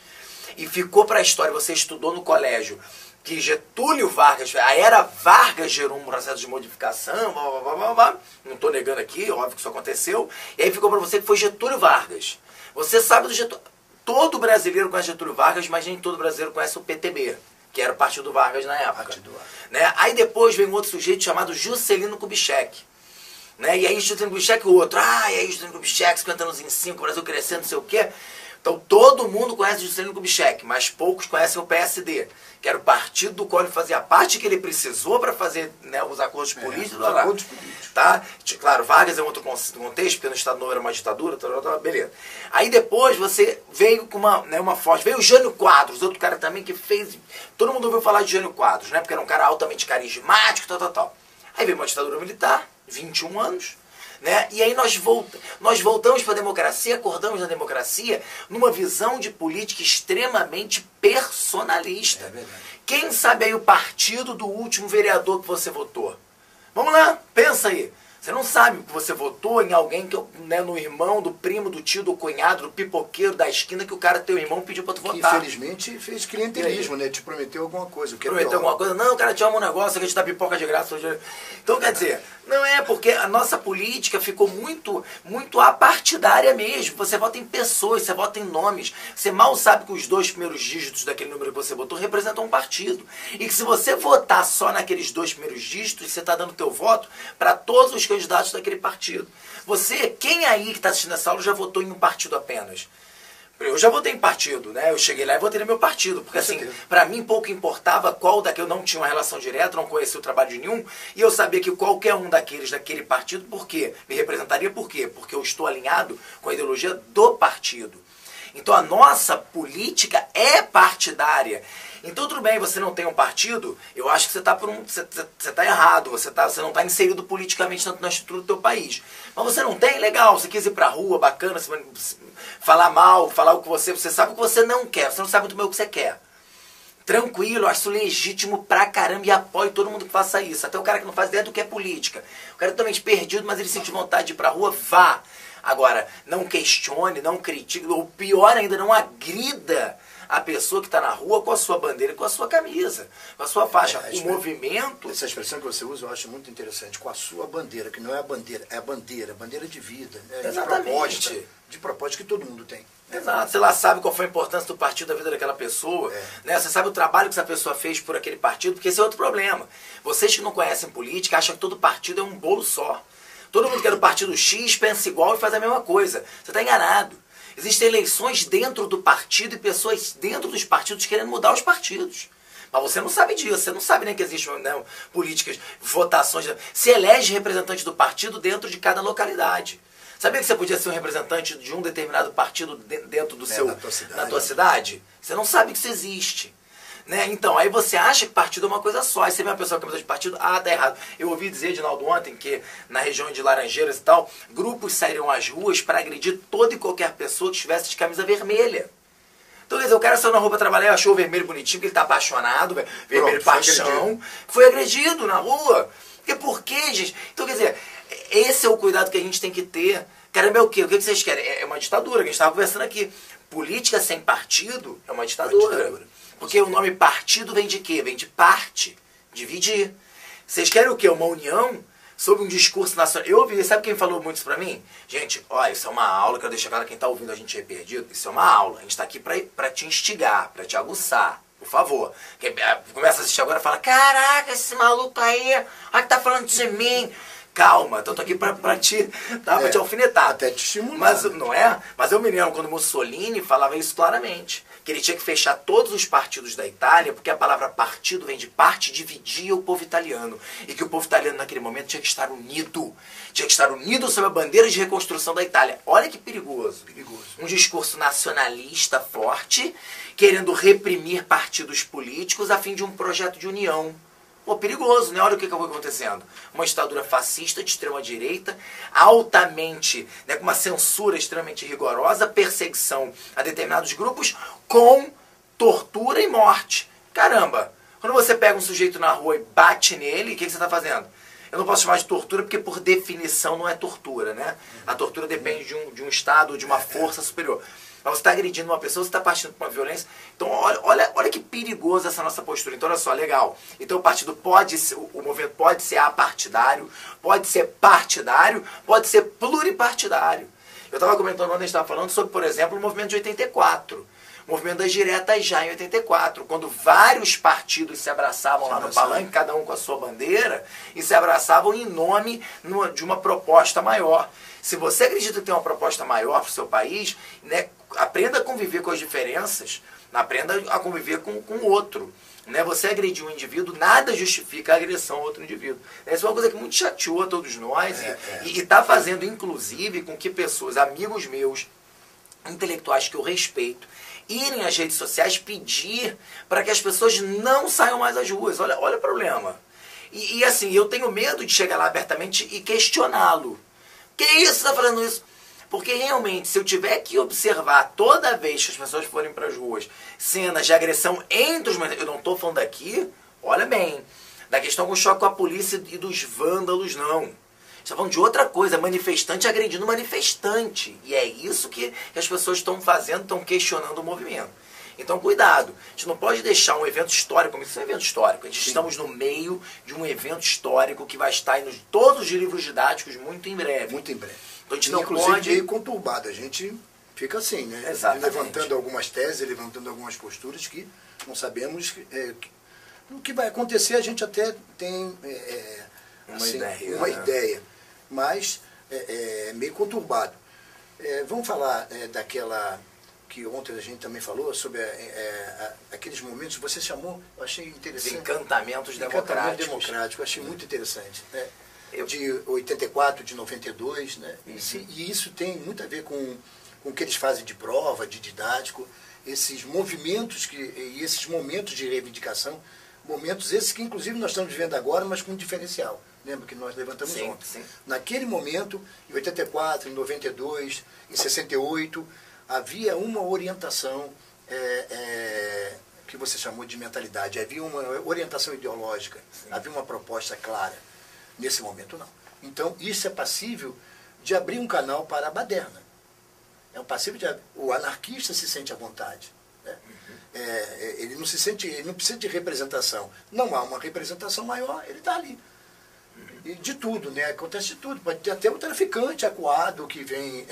e ficou para a história, você estudou no colégio, que Getúlio Vargas, a era Vargas gerou um processo de modificação, não estou negando aqui, óbvio que isso aconteceu, e aí ficou para você que foi Getúlio Vargas. Você sabe do Getúlio... Todo brasileiro conhece Getúlio Vargas, mas nem todo brasileiro conhece o PTB, que era o Partido Vargas na época. Né? Aí depois vem um outro sujeito chamado Juscelino Kubitschek. Né? E aí Juscelino Kubitschek, o outro, e aí Juscelino Kubitschek, 50 anos em 5, o Brasil crescendo, não sei o quê. Então todo mundo conhece Juscelino Kubitschek, mas poucos conhecem o PSD, que era o partido do qual ele fazia parte, que ele precisou para fazer, né, os acordos políticos. Os acordos políticos. Tá? Claro, Vargas é um outro contexto, porque no Estado Novo era uma ditadura, beleza. Aí depois você veio com uma forte, veio o Jânio Quadros, outro cara também que fez, todo mundo ouviu falar de Jânio Quadros, né, porque era um cara altamente carismático, tal. Aí veio uma ditadura militar, 21 anos, né? E aí nós voltamos para a democracia, acordamos na democracia numa visão de política extremamente personalista. É verdade. Quem sabe aí o partido do último vereador que você votou? Vamos lá, pensa aí. Você não sabe que você votou em alguém que, né, no irmão, do primo, do tio, do cunhado, do pipoqueiro da esquina, que o cara, teu irmão, pediu pra tu votar. Que infelizmente fez clientelismo, né? Te prometeu alguma coisa. Prometeu alguma coisa? Não, o cara te ama um negócio, que a gente dá pipoca de graça. Então, quer dizer, não é porque a nossa política ficou muito apartidária mesmo. Você vota em pessoas, você vota em nomes. Você mal sabe que os 2 primeiros dígitos daquele número que você votou representam um partido. E que se você votar só naqueles 2 primeiros dígitos, você está dando teu voto para todos os candidatos daquele partido. Quem aí que está assistindo essa aula já votou em um partido apenas? Eu já votei em partido, né? Eu cheguei lá e votei no meu partido, porque assim, pra mim pouco importava qual daqui eu não tinha uma relação direta, não conhecia o trabalho de nenhum, e eu sabia que qualquer um daquele partido, por quê? Me representaria por quê? Porque eu estou alinhado com a ideologia do partido. Então a nossa política é partidária. Então tudo bem, você não tem um partido, eu acho que você está errado, você não está inserido politicamente na estrutura do teu país. Mas você não tem, legal, você quis ir pra rua, bacana, falar mal, falar o que você sabe o que você não quer, você não sabe muito bem o que você quer. Tranquilo, eu acho isso legítimo pra caramba e apoio todo mundo que faça isso. Até o cara que não faz ideia do que é política. O cara é totalmente perdido, mas ele sente vontade de ir pra rua, vá. Agora, não questione, não critique, ou pior ainda, não agrida a pessoa que está na rua com a sua bandeira, com a sua camisa, com a sua faixa. O movimento... Essa expressão que você usa eu acho muito interessante, com a sua bandeira, que não é a bandeira, é a bandeira de vida, né? Exatamente. De propósito que todo mundo tem. Exato, você lá sabe qual foi a importância do partido na vida daquela pessoa, né? Você sabe o trabalho que essa pessoa fez por aquele partido, porque esse é outro problema. Vocês que não conhecem política acham que todo partido é um bolo só. Todo mundo que é do partido X pensa igual e faz a mesma coisa. Você está enganado. Existem eleições dentro do partido e pessoas dentro dos partidos querendo mudar os partidos. Mas você não sabe disso, você não sabe nem que existem, né, políticas, votações. Se elege representante do partido dentro de cada localidade. Sabia que você podia ser um representante de um determinado partido dentro do na tua cidade? Você não sabe que isso existe. Né? Então, aí você acha que partido é uma coisa só. Aí você vê uma pessoa que é de partido, tá errado. Eu ouvi dizer, Edinaldo, ontem, que na região de Laranjeiras e tal, grupos saíram às ruas para agredir toda e qualquer pessoa que estivesse de camisa vermelha. Então, quer dizer, o cara saiu na rua para trabalhar, achou o vermelho bonitinho, que ele tá apaixonado, vermelho paixão, foi agredido na rua. E por quê, gente? Então, quer dizer, esse é o cuidado que a gente tem que ter. Caramba, é o quê? O que vocês querem? É uma ditadura, que a gente estava conversando aqui. Política sem partido é uma ditadura. Porque o nome partido vem de quê? Vem de parte, dividir. Vocês querem o quê? Uma união sobre um discurso nacional. Eu ouvi, sabe quem falou muito isso pra mim? Gente, olha, isso é uma aula, quero deixar claro quem tá ouvindo a gente é perdido. Isso é uma aula, a gente tá aqui pra te instigar, pra te aguçar. Por favor. Quem começa a assistir agora e fala, caraca, esse maluco aí, olha que tá falando de mim. Calma, então eu tô aqui pra te alfinetar. Até te estimular. Mas, não é? Mas eu me lembro quando Mussolini falava isso claramente. Que ele tinha que fechar todos os partidos da Itália, porque a palavra partido vem de parte, dividia o povo italiano. E que o povo italiano naquele momento tinha que estar unido. Tinha que estar unido sob a bandeira de reconstrução da Itália. Olha que perigoso. Um discurso nacionalista forte, querendo reprimir partidos políticos a fim de um projeto de união. Pô, perigoso, né? Olha o que acabou acontecendo. Uma ditadura fascista de extrema direita, altamente, né, com uma censura extremamente rigorosa, perseguição a determinados grupos, com tortura e morte. Caramba, quando você pega um sujeito na rua e bate nele, o que você está fazendo? Eu não posso chamar de tortura porque, por definição, não é tortura, né? A tortura depende de um estado, de uma força superior. Mas você está agredindo uma pessoa, você está partindo para uma violência. Então, olha que perigoso essa nossa postura. Então, olha só, legal. Então, o partido pode ser, o movimento pode ser apartidário, pode ser partidário, pode ser pluripartidário. Eu estava comentando quando a gente estava falando sobre, por exemplo, o movimento de 84. O movimento das diretas já em 84, quando vários partidos se abraçavam lá no palanque, cada um com a sua bandeira, e se abraçavam em nome de uma proposta maior. Se você acredita que tem uma proposta maior para o seu país, né, aprenda a conviver com as diferenças, aprenda a conviver com o outro. Né? Você agredir um indivíduo, nada justifica a agressão a outro indivíduo. Essa é uma coisa que muito chateou a todos nós e está fazendo, inclusive, com que pessoas, amigos meus, intelectuais que eu respeito, irem às redes sociais pedir para que as pessoas não saiam mais às ruas. Olha o problema. E assim, eu tenho medo de chegar lá abertamente e questioná-lo. Que isso, você está falando isso? Porque realmente, se eu tiver que observar toda vez que as pessoas forem para as ruas cenas de agressão entre os... Eu não estou falando aqui, olha bem, da questão com o choque com a polícia e dos vândalos, não. Está falando de outra coisa, manifestante agredindo manifestante. E é isso que as pessoas estão fazendo, estão questionando o movimento. Então, cuidado. A gente não pode deixar um evento histórico, como isso é um evento histórico. A gente estamos no meio de um evento histórico que vai estar em todos os livros didáticos muito em breve. Muito em breve. Então, a gente não inclusive, pode... meio conturbado. A gente fica assim, né? Exatamente. Levantando algumas teses, levantando algumas posturas que não sabemos o que vai acontecer. A gente até tem uma ideia, mas é meio conturbado. Vamos falar daquela que ontem a gente também falou, sobre aqueles momentos que você chamou, eu achei interessante. Encantamentos democráticos. Eu achei muito interessante. De 84, de 92, né? E isso tem muito a ver com o que eles fazem de prova, de didático, esses movimentos e esses momentos de reivindicação, momentos esses que inclusive nós estamos vivendo agora, mas com um diferencial. Lembra que nós levantamos ontem? Sim. Naquele momento, em 84, em 92, em 68, havia uma orientação que você chamou de mentalidade, havia uma orientação ideológica, havia uma proposta clara. Nesse momento, não. Então, isso é passível de abrir um canal para a baderna. O anarquista se sente à vontade. Né? Ele não se sente, ele não precisa de representação. Não há uma representação maior, ele está ali. E de tudo, né? Acontece de tudo. Pode ter até um traficante acuado que vem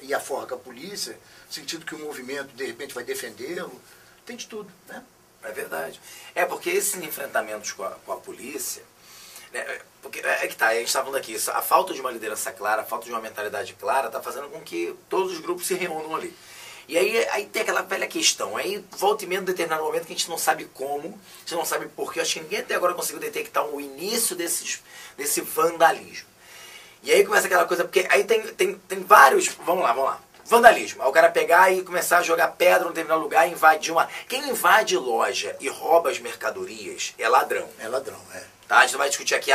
e aforca a polícia, no sentido que o movimento, de repente, vai defendê-lo. Tem de tudo, né? É verdade. Porque esses enfrentamentos com a polícia... Porque que tá, a gente está falando aqui, a falta de uma liderança clara, a falta de uma mentalidade clara está fazendo com que todos os grupos se reúnam ali. E aí tem aquela velha questão, aí volta e meia em determinado momento que a gente não sabe como, a gente não sabe porquê, acho que ninguém até agora conseguiu detectar o início desse vandalismo. E aí começa aquela coisa, porque aí tem vários, vamos lá. Vandalismo, aí o cara pegar e começar a jogar pedra em um determinado lugar e invadir uma... Quem invade loja e rouba as mercadorias é ladrão. É ladrão, Tá? A gente não vai discutir aqui,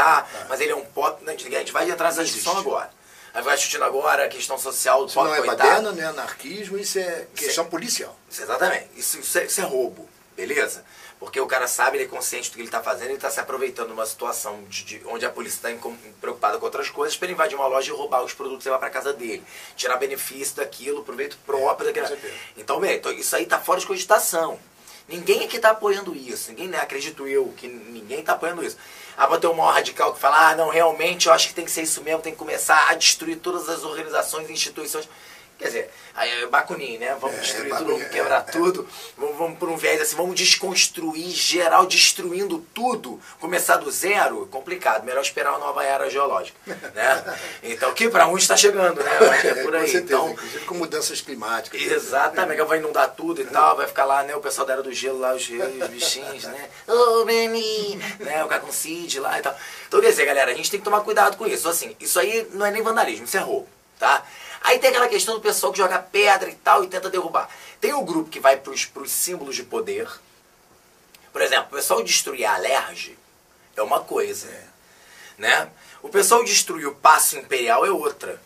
mas ele é um pobre. A gente vai entrar nessa discussão agora. A gente vai discutindo agora a questão social do pobre coitado. Não é baderna, não é anarquismo, isso é questão policial. Exatamente. Isso é roubo, beleza? Porque o cara sabe, ele é consciente do que ele está fazendo, ele está se aproveitando de uma situação onde a polícia está preocupada com outras coisas para ele invadir uma loja e roubar os produtos e levar para casa dele. Tirar benefício daquilo, proveito próprio daquilo. Então, isso aí está fora de cogitação. Ninguém aqui está apoiando isso. Ninguém, acredito eu, que ninguém está apoiando isso. Vai ter um maior radical que fala, não, realmente eu acho que tem que ser isso mesmo, tem que começar a destruir todas as organizações e instituições. Quer dizer, aí é Bakunin, né? Vamos destruir tudo, vamos quebrar tudo, vamos por um viés assim, vamos desconstruir geral, destruindo tudo, começar do zero, complicado, melhor esperar uma nova era geológica, né? Então, que para uns está chegando, né? Eu acho que é por aí. Com certeza, então, inclusive com mudanças climáticas. Exatamente, vai inundar tudo e tal, vai ficar lá, né, o pessoal da Era do Gelo, lá, os bichinhos, né? Ô, Beni! Né, o cara com Cid lá e tal. Então, quer dizer, galera, a gente tem que tomar cuidado com isso. Assim, isso aí não é nem vandalismo, isso é roubo, tá? Aí tem aquela questão do pessoal que joga pedra e tal e tenta derrubar. Tem o grupo que vai para os símbolos de poder. Por exemplo, o pessoal destruir a Alerj é uma coisa, né? O pessoal destruir o Paço Imperial é outra.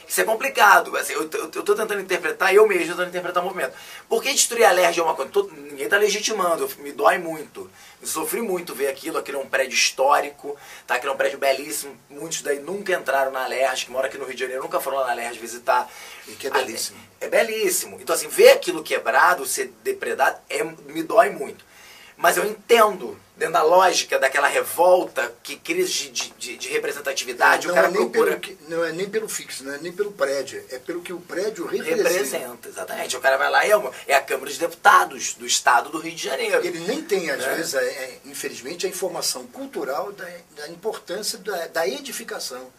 Isso é complicado. Assim, eu estou tentando interpretar, eu mesmo tentando interpretar o movimento. Por que destruir a Alerj é uma coisa? Ninguém está legitimando, me dói muito. Eu sofri muito ver aquilo é um prédio histórico, tá? Aquilo é um prédio belíssimo. Muitos daí nunca entraram na Alerj, que moram aqui no Rio de Janeiro, nunca foram lá na Alerj visitar. E que é belíssimo. É belíssimo. Então, assim, ver aquilo quebrado, ser depredado, me dói muito. Mas eu entendo, dentro da lógica daquela revolta, que crise de representatividade, o cara procura... Não é nem pelo fixo, não é nem pelo prédio, é pelo que o prédio representa. Exatamente. O cara vai lá e é a Câmara dos Deputados do Estado do Rio de Janeiro. Ele nem tem, às vezes, infelizmente, a informação cultural da importância da edificação,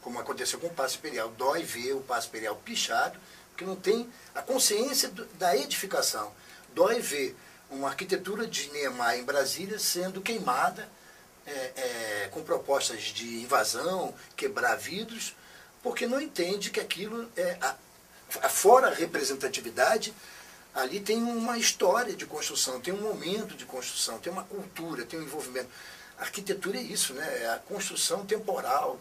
como aconteceu com o Paço Imperial. Dói ver o Paço Imperial pichado, porque não tem a consciência da edificação. Dói ver uma arquitetura de Niemeyer em Brasília sendo queimada com propostas de invasão, quebrar vidros, porque não entende que aquilo fora a representatividade, ali tem uma história de construção, tem um momento de construção, tem uma cultura, tem um envolvimento. A arquitetura é isso, né? É a construção temporal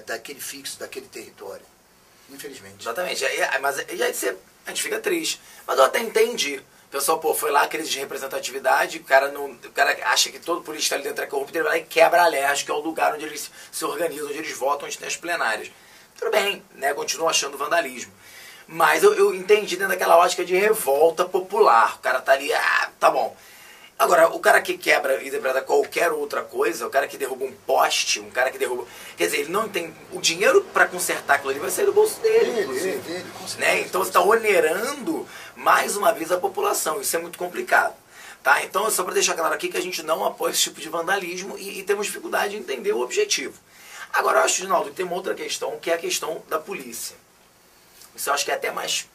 daquele fixo, daquele território, infelizmente. Exatamente. Mas aí a gente fica triste. Mas eu até entendi. O pessoal, foi lá, crise de representatividade, o cara acha que todo político ali dentro é corrupto, ele vai lá e quebra a Alerj, que é o lugar onde eles se organizam, onde eles votam, onde tem as plenárias. Tudo bem, né? Continuo achando vandalismo. Mas eu entendi dentro daquela lógica de revolta popular. O cara tá ali, tá bom. Agora, o cara que quebra e depreda qualquer outra coisa, o cara que derruba um poste, um cara que derruba... Quer dizer, ele não tem... O dinheiro para consertar aquilo ali vai sair do bolso dele. Né? Então você está onerando mais uma vez a população. Isso é muito complicado. Tá? Então, só para deixar claro aqui que a gente não apoia esse tipo de vandalismo e temos dificuldade em entender o objetivo. Agora, eu acho, Ginaldo, que tem uma outra questão, que é a questão da polícia. Isso eu acho que é até mais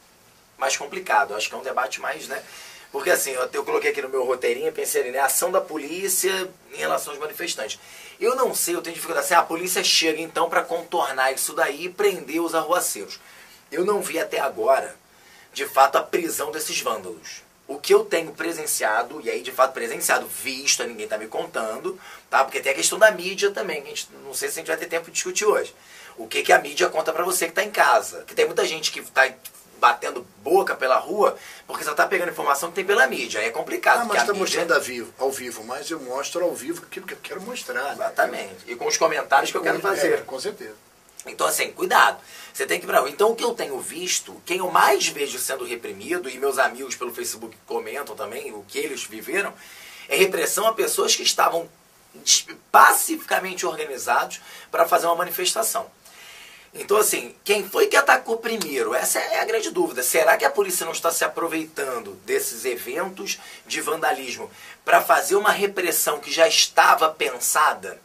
complicado. Eu acho que é um debate mais, né? Porque assim, eu coloquei aqui no meu roteirinho, pensei ali, né? A ação da polícia em relação aos manifestantes. Eu não sei, eu tenho dificuldade. Assim, a polícia chega então para contornar isso daí e prender os arruaceiros. Eu não vi até agora, de fato, a prisão desses vândalos. O que eu tenho presenciado, e aí de fato presenciado, visto, ninguém está me contando, tá? Porque tem a questão da mídia também, que a gente, não sei se a gente vai ter tempo de discutir hoje. O que a mídia conta para você que está em casa. Que tem muita gente que está batendo boca pela rua, porque só está pegando informação que tem pela mídia. Aí é complicado. Mas está mostrando ao vivo, mas eu mostro ao vivo aquilo que eu quero mostrar. Exatamente. Né? E com os comentários que eu quero fazer. Com certeza. Então, assim, cuidado. Você tem que ir pra rua. Então, o que eu tenho visto, quem eu mais vejo sendo reprimido, e meus amigos pelo Facebook comentam também o que eles viveram, é repressão a pessoas que estavam pacificamente organizados para fazer uma manifestação. Então, assim, quem foi que atacou primeiro? Essa é a grande dúvida. Será que a polícia não está se aproveitando desses eventos de vandalismo para fazer uma repressão que já estava pensada?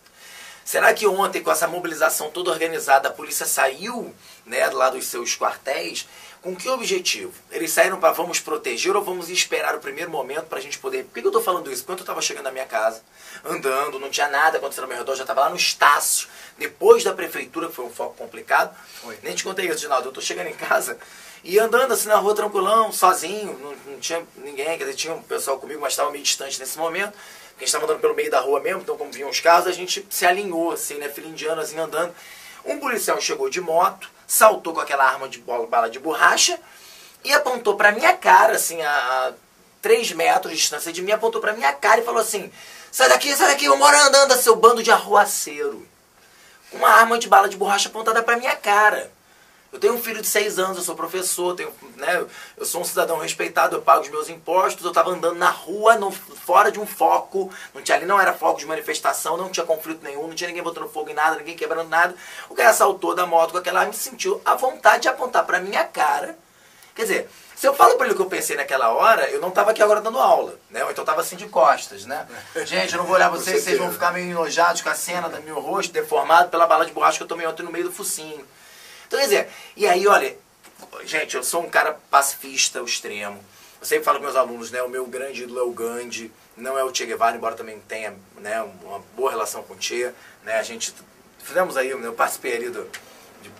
Será que ontem, com essa mobilização toda organizada, a polícia saiu, né, lá dos seus quartéis? Com que objetivo? Eles saíram para vamos proteger ou vamos esperar o primeiro momento para a gente poder... Por que eu estou falando isso? Quando eu estava chegando na minha casa, andando, não tinha nada acontecendo ao meu redor, já estava lá no Estácio, depois da prefeitura, que foi um foco complicado. Nem te contei isso, Ginaldo. Eu estou chegando em casa e andando assim na rua tranquilão, sozinho, não tinha ninguém, quer dizer, tinha um pessoal comigo, mas estava meio distante nesse momento. A gente estava andando pelo meio da rua mesmo, então como vinham os carros, a gente se alinhou, assim, né, fila indiana, assim, andando. Um policial chegou de moto, saltou com aquela arma de bala de borracha e apontou pra minha cara, assim, a 3 metros de distância de mim, apontou pra minha cara e falou assim: sai daqui, vambora andando, seu bando de arruaceiro. Uma arma de bala de borracha apontada pra minha cara. Eu tenho um filho de 6 anos, eu sou professor, né, eu sou um cidadão respeitado, eu pago os meus impostos, eu estava andando na rua, fora de um foco, ali não era foco de manifestação, não tinha conflito nenhum, não tinha ninguém botando fogo em nada, ninguém quebrando nada. O cara saltou da moto com aquela arma e sentiu a vontade de apontar pra minha cara. Quer dizer, se eu falo pra ele o que eu pensei naquela hora, eu não estava aqui agora dando aula, né? Ou então eu estava assim de costas, né? Gente, eu não vou olhar vocês, vocês vão ficar meio enojados com a cena do meu rosto deformado pela bala de borracha que eu tomei ontem no meio do focinho. Então, quer dizer, e aí, olha, gente, eu sou um cara pacifista ao extremo. Eu sempre falo com meus alunos, né, o meu grande ídolo é o Gandhi, não é o Che Guevara, embora também tenha, né, uma boa relação com o Che, né, a gente, fizemos aí, eu participei ali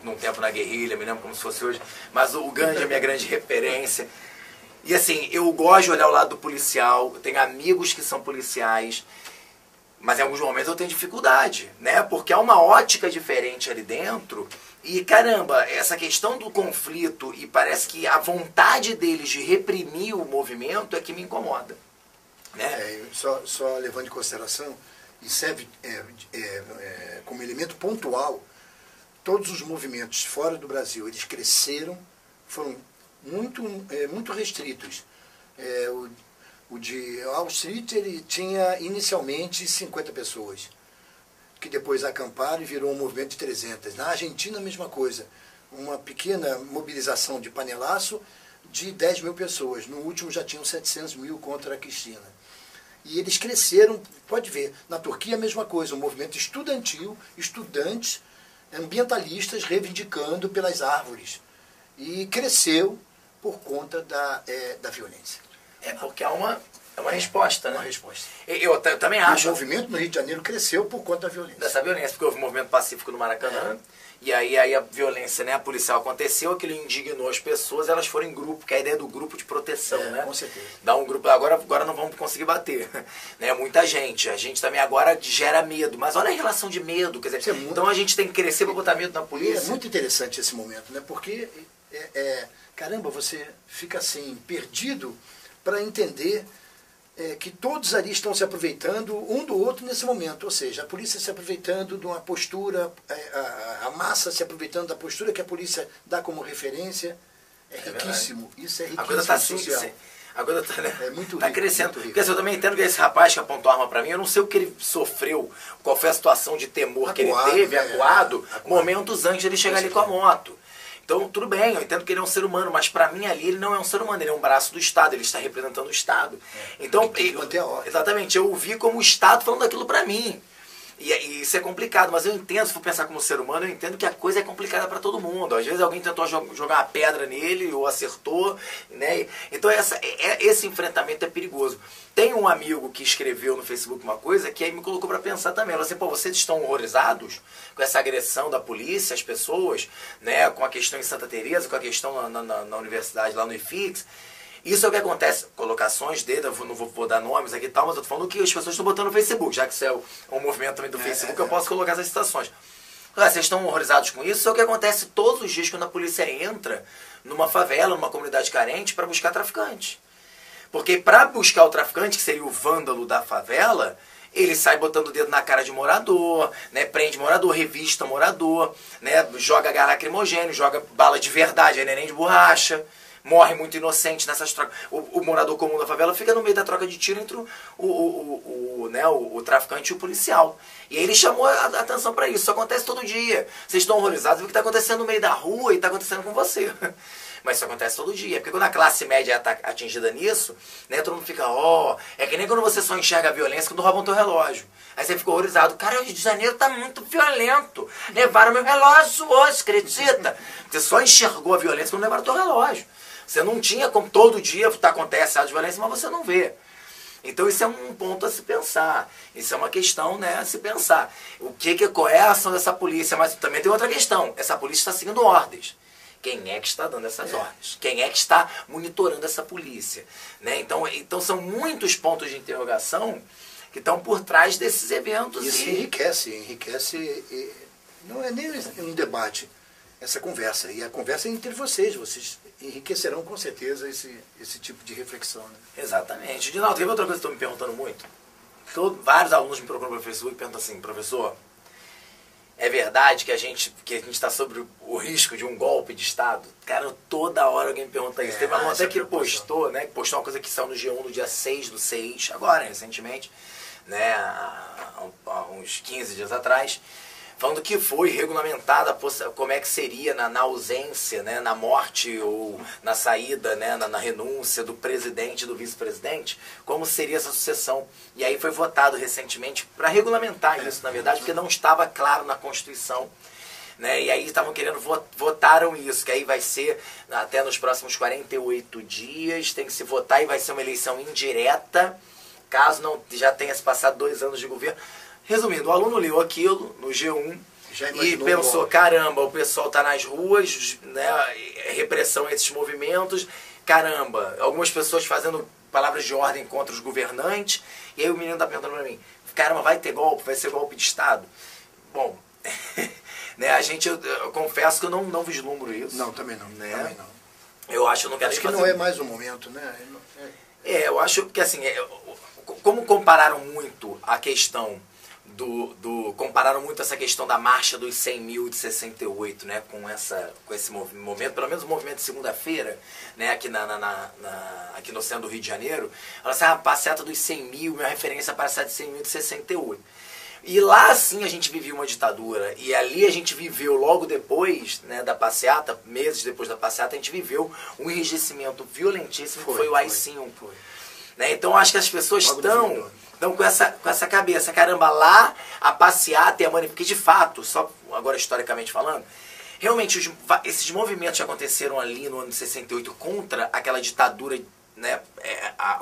num tempo na guerrilha, me lembro como se fosse hoje, mas o Gandhi é minha grande referência. E assim, eu gosto de olhar o lado do policial, eu tenho amigos que são policiais, mas em alguns momentos eu tenho dificuldade, né, porque há uma ótica diferente ali dentro. E, caramba, essa questão do conflito e parece que a vontade deles de reprimir o movimento é que me incomoda. Né? Só levando em consideração, e serve como elemento pontual, todos os movimentos fora do Brasil, eles cresceram, foram muito restritos. O de Wall Street, ele tinha inicialmente 50 pessoas, que depois acamparam e virou um movimento de 300. Na Argentina, a mesma coisa. Uma pequena mobilização de panelaço de 10 mil pessoas. No último já tinham 700 mil contra a Cristina. E eles cresceram, pode ver, na Turquia a mesma coisa, um movimento estudantil, estudantes, ambientalistas reivindicando pelas árvores. E cresceu por conta da violência. Porque é uma resposta, né? Uma resposta. Eu também acho. O movimento no Rio de Janeiro cresceu por conta da violência. Dessa violência, porque houve um movimento pacífico no Maracanã. E aí a violência, né, a policial aconteceu, aquilo indignou as pessoas, elas foram em grupo, que é a ideia do grupo de proteção, né? Com certeza. Dá um grupo, agora não vamos conseguir bater, né? Muita gente, a gente também agora gera medo, mas olha a relação de medo, quer dizer, então a gente tem que crescer para botar medo na polícia. É muito interessante esse momento, né? Porque, caramba, você fica assim, perdido para entender que todos ali estão se aproveitando um do outro nesse momento, ou seja, a polícia se aproveitando de uma postura, a massa se aproveitando da postura que a polícia dá como referência, riquíssimo, isso é riquíssimo. A coisa está assim, a coisa está, né, muito tá rico, crescendo. muito rico. Porque assim, eu também entendo que esse rapaz que apontou a arma para mim, eu não sei o que ele sofreu, qual foi a situação de temor que ele teve, acuado, momentos antes de ele chegar ali com a moto. Então, tudo bem, eu entendo que ele é um ser humano, mas para mim ali ele não é um ser humano, ele é um braço do Estado, ele está representando o Estado. Então, tem que manter a ordem. Exatamente, eu o vi como o Estado falando aquilo para mim. E isso é complicado, mas eu entendo, se for pensar como ser humano, eu entendo que a coisa é complicada para todo mundo. Às vezes alguém tentou jogar uma pedra nele, ou acertou, né? Então esse enfrentamento é perigoso. Tem um amigo que escreveu no Facebook uma coisa que aí me colocou para pensar também. Ele falou assim, pô, vocês estão horrorizados com essa agressão da polícia, as pessoas, né? Com a questão em Santa Teresa, com a questão na universidade, lá no IFIX. Isso é o que acontece, colocações dele, eu não vou dar nomes aqui e tal, mas eu tô falando que as pessoas estão botando no Facebook, já que isso é um movimento também do Facebook, eu posso colocar essas citações. Vocês estão horrorizados com isso? Isso é o que acontece todos os dias quando a polícia entra numa favela, numa comunidade carente, para buscar traficante. Porque para buscar o traficante, que seria o vândalo da favela, ele sai botando o dedo na cara de morador, né, prende morador, revista morador, né, joga gás lacrimogêneo, joga bala de verdade, nem de borracha. Morre muito inocente nessas trocas. O morador comum da favela fica no meio da troca de tiro entre o traficante e o policial. E aí ele chamou a atenção para isso. Isso acontece todo dia. Vocês estão horrorizados porque está acontecendo no meio da rua e está acontecendo com você. Mas isso acontece todo dia. Porque quando a classe média está atingida nisso, né, todo mundo fica, é que nem quando você só enxerga a violência quando roubam teu relógio. Aí você fica horrorizado. Cara, o Rio de Janeiro tá muito violento. Levaram meu relógio hoje, acredita? Você só enxergou a violência quando levaram teu relógio. Você não tinha como todo dia acontece ato de violência, mas você não vê. Então isso é um ponto a se pensar. Isso é uma questão, né, a se pensar. Qual é a ação dessa polícia? Mas também tem outra questão. Essa polícia está seguindo ordens. Quem é que está dando essas ordens? Quem é que está monitorando essa polícia? Né? Então são muitos pontos de interrogação que estão por trás desses eventos. Isso enriquece. Não é nem um debate, essa conversa. E a conversa é entre vocês enriquecerão com certeza esse tipo de reflexão. Né? Exatamente. Dinaldo, tem outra coisa que estão me perguntando muito? Vários alunos me procuram no Facebook e perguntam assim, professor, é verdade que a gente está sob o risco de um golpe de Estado? Cara, toda hora alguém me pergunta isso. Teve um aluno até que postou, né? Que postou uma coisa que saiu no G1 no dia 6 do 6, agora, recentemente, né? Há uns 15 dias atrás, falando que foi regulamentada como é que seria na ausência, né, na morte ou na saída, né, na renúncia do presidente e do vice-presidente, como seria essa sucessão. E aí foi votado recentemente para regulamentar isso, na verdade, porque não estava claro na Constituição. Né, e aí estavam querendo, votaram isso, que aí vai ser até nos próximos 48 dias, tem que se votar e vai ser uma eleição indireta, caso não já tenha se passado 2 anos de governo. Resumindo, o aluno leu aquilo no G1 e pensou, caramba, o pessoal está nas ruas, né, repressão a esses movimentos, caramba, algumas pessoas fazendo palavras de ordem contra os governantes, e aí o menino está perguntando para mim, caramba, vai ter golpe, vai ser golpe de Estado? Bom, né, eu confesso que eu não vislumbro isso. Não, também não. Né? Também não. Eu acho que eu não quero Acho que não é mais o momento, né? Eu acho que assim, como compararam muito a questão compararam muito essa questão da marcha dos 100 mil de 68, né, com esse movimento, pelo menos o movimento de segunda-feira, né, aqui no centro do Rio de Janeiro. Falaram assim, a passeata dos 100 mil, minha referência à passeata de 100 mil de 68. E lá sim a gente vivia uma ditadura, e ali a gente viveu logo depois, né, da passeata, meses depois da passeata, a gente viveu um enrijecimento violentíssimo, que foi o AI-5. Né? Então acho que as pessoas estão com essa cabeça, caramba, lá a passeata e a manifestação, porque de fato, só agora historicamente falando, realmente esses movimentos que aconteceram ali no ano de 68 contra aquela ditadura, né,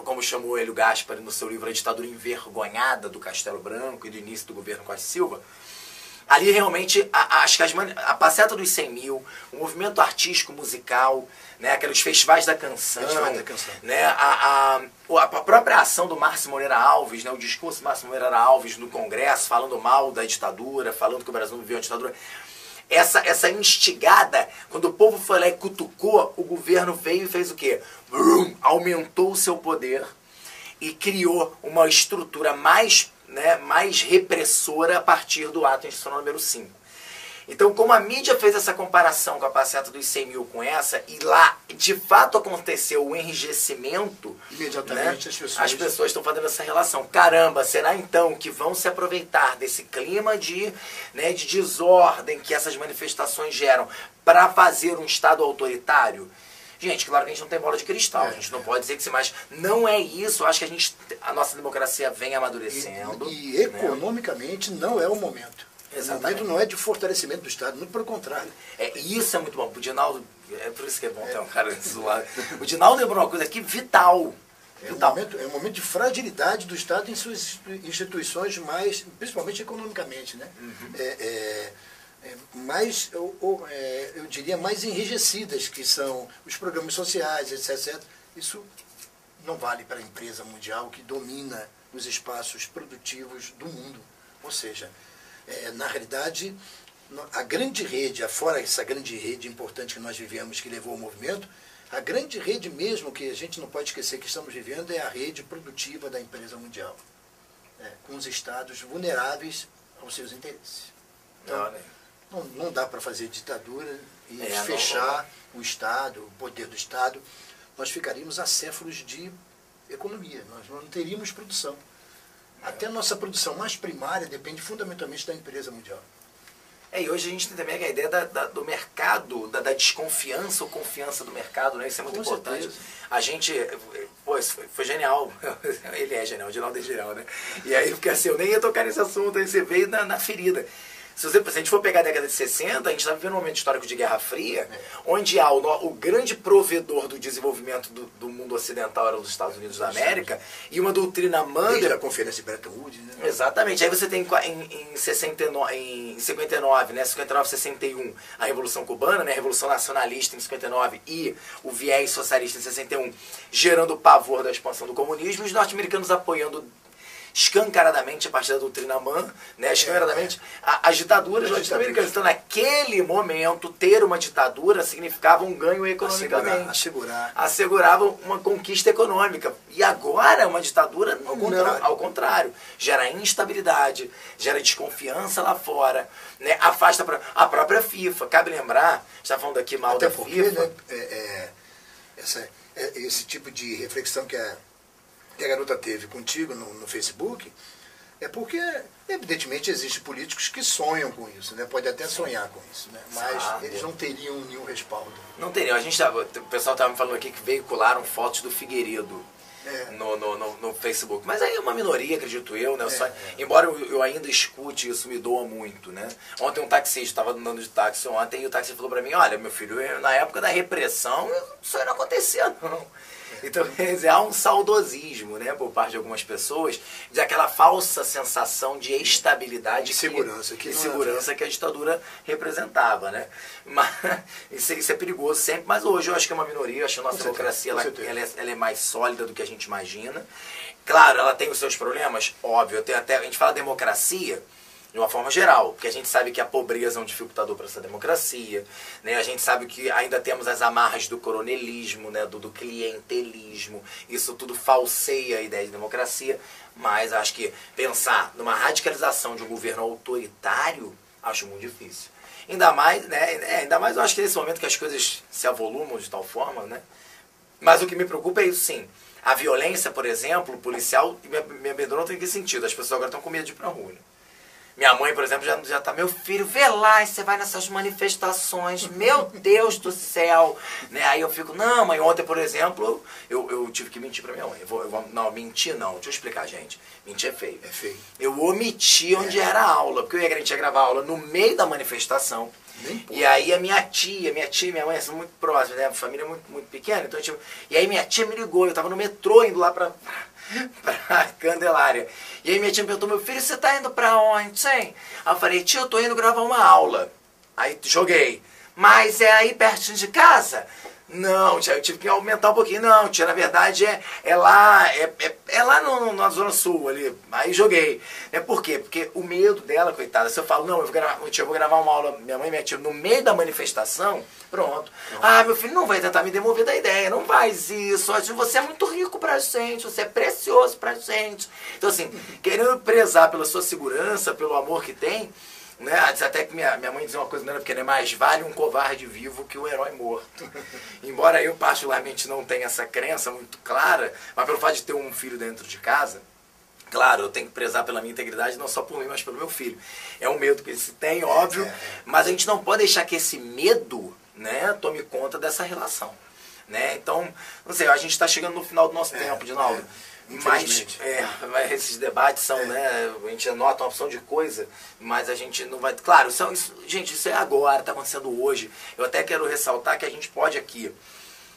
como chamou ele o Gaspari no seu livro, a ditadura envergonhada do Castelo Branco e do início do governo Costa e Silva, ali realmente acho que a passeata dos 100 mil, o movimento artístico musical, né, aqueles festivais da canção, né, a própria ação do Márcio Moreira Alves, né, o discurso do Márcio Moreira Alves no Congresso, falando mal da ditadura, falando que o Brasil não viveu a ditadura. Essa instigada, quando o povo foi lá e cutucou, o governo veio e fez o quê? Aumentou o seu poder e criou uma estrutura mais repressora a partir do ato institucional número 5. Então, como a mídia fez essa comparação com a passeata dos 100 mil com essa, e lá, de fato, aconteceu o enrijecimento, imediatamente, né, as pessoas estão fazendo essa relação. Caramba, será então que vão se aproveitar desse clima de desordem que essas manifestações geram para fazer um Estado autoritário? Gente, claro que a gente não tem bola de cristal, a gente não pode dizer que sim, mas não é isso. Eu acho que a nossa democracia vem amadurecendo. E economicamente não é o momento. Exatamente. O momento não é de fortalecimento do Estado, muito pelo contrário. Isso é muito bom. O Dinaldo, é por isso que é bom ter um cara desse lado. O Dinaldo lembrou uma coisa aqui vital. É um momento de fragilidade do Estado em suas instituições, mais, principalmente economicamente, né? Eu diria, mais enrijecidas, que são os programas sociais, etc. Isso não vale para a empresa mundial que domina os espaços produtivos do mundo. Ou seja, na realidade, a grande rede, afora essa grande rede importante que nós vivemos, que levou ao movimento, a grande rede mesmo, que a gente não pode esquecer que estamos vivendo, é a rede produtiva da empresa mundial, com os estados vulneráveis aos seus interesses. Então, não dá para fazer ditadura e fechar o Estado, o poder do Estado. Nós ficaríamos acéfalos de economia, nós não teríamos produção. Até a nossa produção mais primária depende fundamentalmente da empresa mundial. E hoje a gente tem também a ideia do mercado, da desconfiança ou confiança do mercado, né? Isso é muito importante. Certeza. A gente, foi genial. Ele é genial, o Dinaldo é genial, né? E aí, porque assim, eu nem ia tocar nesse assunto, aí você veio na ferida. Se a gente for pegar a década de 60, a gente está vivendo um momento histórico de Guerra Fria, onde o grande provedor do desenvolvimento do mundo ocidental era os Estados Unidos da América, e uma doutrina Monroe... Desde a Conferência de Bretton Woods, né? Exatamente. Aí você tem em 59, né, 59, 61, a Revolução Cubana, né, a Revolução Nacionalista em 59 e o viés socialista em 61, gerando o pavor da expansão do comunismo, e os norte-americanos apoiando escancaradamente a partir da doutrina Mann, né, escancaradamente as ditaduras latino-americanas. Então, naquele momento, ter uma ditadura significava um ganho economicamente. Assegurava uma conquista econômica. E agora, uma ditadura, ao contrário, gera instabilidade, gera desconfiança lá fora, né, afasta a própria FIFA. Cabe lembrar, a gente está falando aqui mal da FIFA. Né, esse tipo de reflexão que a garota teve contigo no Facebook, é porque, evidentemente, existem políticos que sonham com isso, né? Pode até sonhar com isso, né? Mas eles não teriam nenhum respaldo. Não teriam. O pessoal estava me falando aqui que veicularam fotos do Figueiredo no Facebook. Mas aí é uma minoria, acredito eu, né? Embora eu ainda escute isso, me doa muito, né? Ontem um taxista, estava andando de táxi ontem, e o taxista falou para mim, olha, meu filho, na época da repressão, isso aí não acontecia, não. Então, quer dizer, há um saudosismo, né, por parte de algumas pessoas, de aquela falsa sensação de estabilidade e segurança que a ditadura representava, né? Mas, isso é perigoso sempre, mas hoje eu acho que é uma minoria, eu acho que a nossa democracia ela é mais sólida do que a gente imagina. Claro, ela tem os seus problemas, óbvio, a gente fala democracia, de uma forma geral, porque a gente sabe que a pobreza é um dificultador para essa democracia, né? A gente sabe que ainda temos as amarras do coronelismo, né? do clientelismo, isso tudo falseia a ideia de democracia, mas acho que pensar numa radicalização de um governo autoritário, acho muito difícil. Ainda mais, né? Ainda mais eu acho que nesse momento que as coisas se avolumam de tal forma, né? Mas o que me preocupa é isso, sim. A violência, por exemplo, policial, me amedronta em que sentido? As pessoas agora estão com medo de ir pra rua, né? Minha mãe, por exemplo, já tá, meu filho, vê lá, e você vai nessas manifestações, meu Deus do céu. Né? Aí eu fico, não, mãe, ontem, por exemplo, eu tive que mentir pra minha mãe. Não, mentir não, deixa eu explicar, gente. Mentir é feio. É feio. Eu omiti onde era a aula, porque a gente ia gravar a aula no meio da manifestação. E aí a minha minha mãe são muito próximas, né? A família é muito pequena, então e aí minha tia me ligou, eu tava no metrô indo lá pra Candelária. E aí minha tia me perguntou, meu filho, você tá indo pra onde, hein? Aí eu falei, tia, eu tô indo gravar uma aula. Aí joguei, mas é aí pertinho de casa? Não, tia, eu tive que aumentar um pouquinho. Não, tia, na verdade é lá na Zona Sul ali. Aí joguei. Por quê? Porque o medo dela, coitada, se eu falo, não, eu vou gravar uma aula, minha mãe e minha tia, no meio da manifestação, pronto. Ah, meu filho não vai tentar me demover da ideia, não faz isso. Você é muito rico pra gente, você é precioso pra gente. Então, assim, querendo prezar pela sua segurança, pelo amor que tem, né? Até que minha mãe dizia uma coisa, não, porque mais vale um covarde vivo que um herói morto. Embora eu particularmente não tenha essa crença muito clara, mas pelo fato de ter um filho dentro de casa, claro, eu tenho que prezar pela minha integridade, não só por mim, mas pelo meu filho. É um medo que se tem, óbvio, mas a gente não pode deixar que esse medo, né, tome conta dessa relação. Né? Então, não sei, a gente está chegando no final do nosso tempo, Dinaldo. Mas esses debates são, né, a gente anota uma opção de coisa, mas a gente não vai... Claro, gente, isso é agora, está acontecendo hoje. Eu até quero ressaltar que a gente pode aqui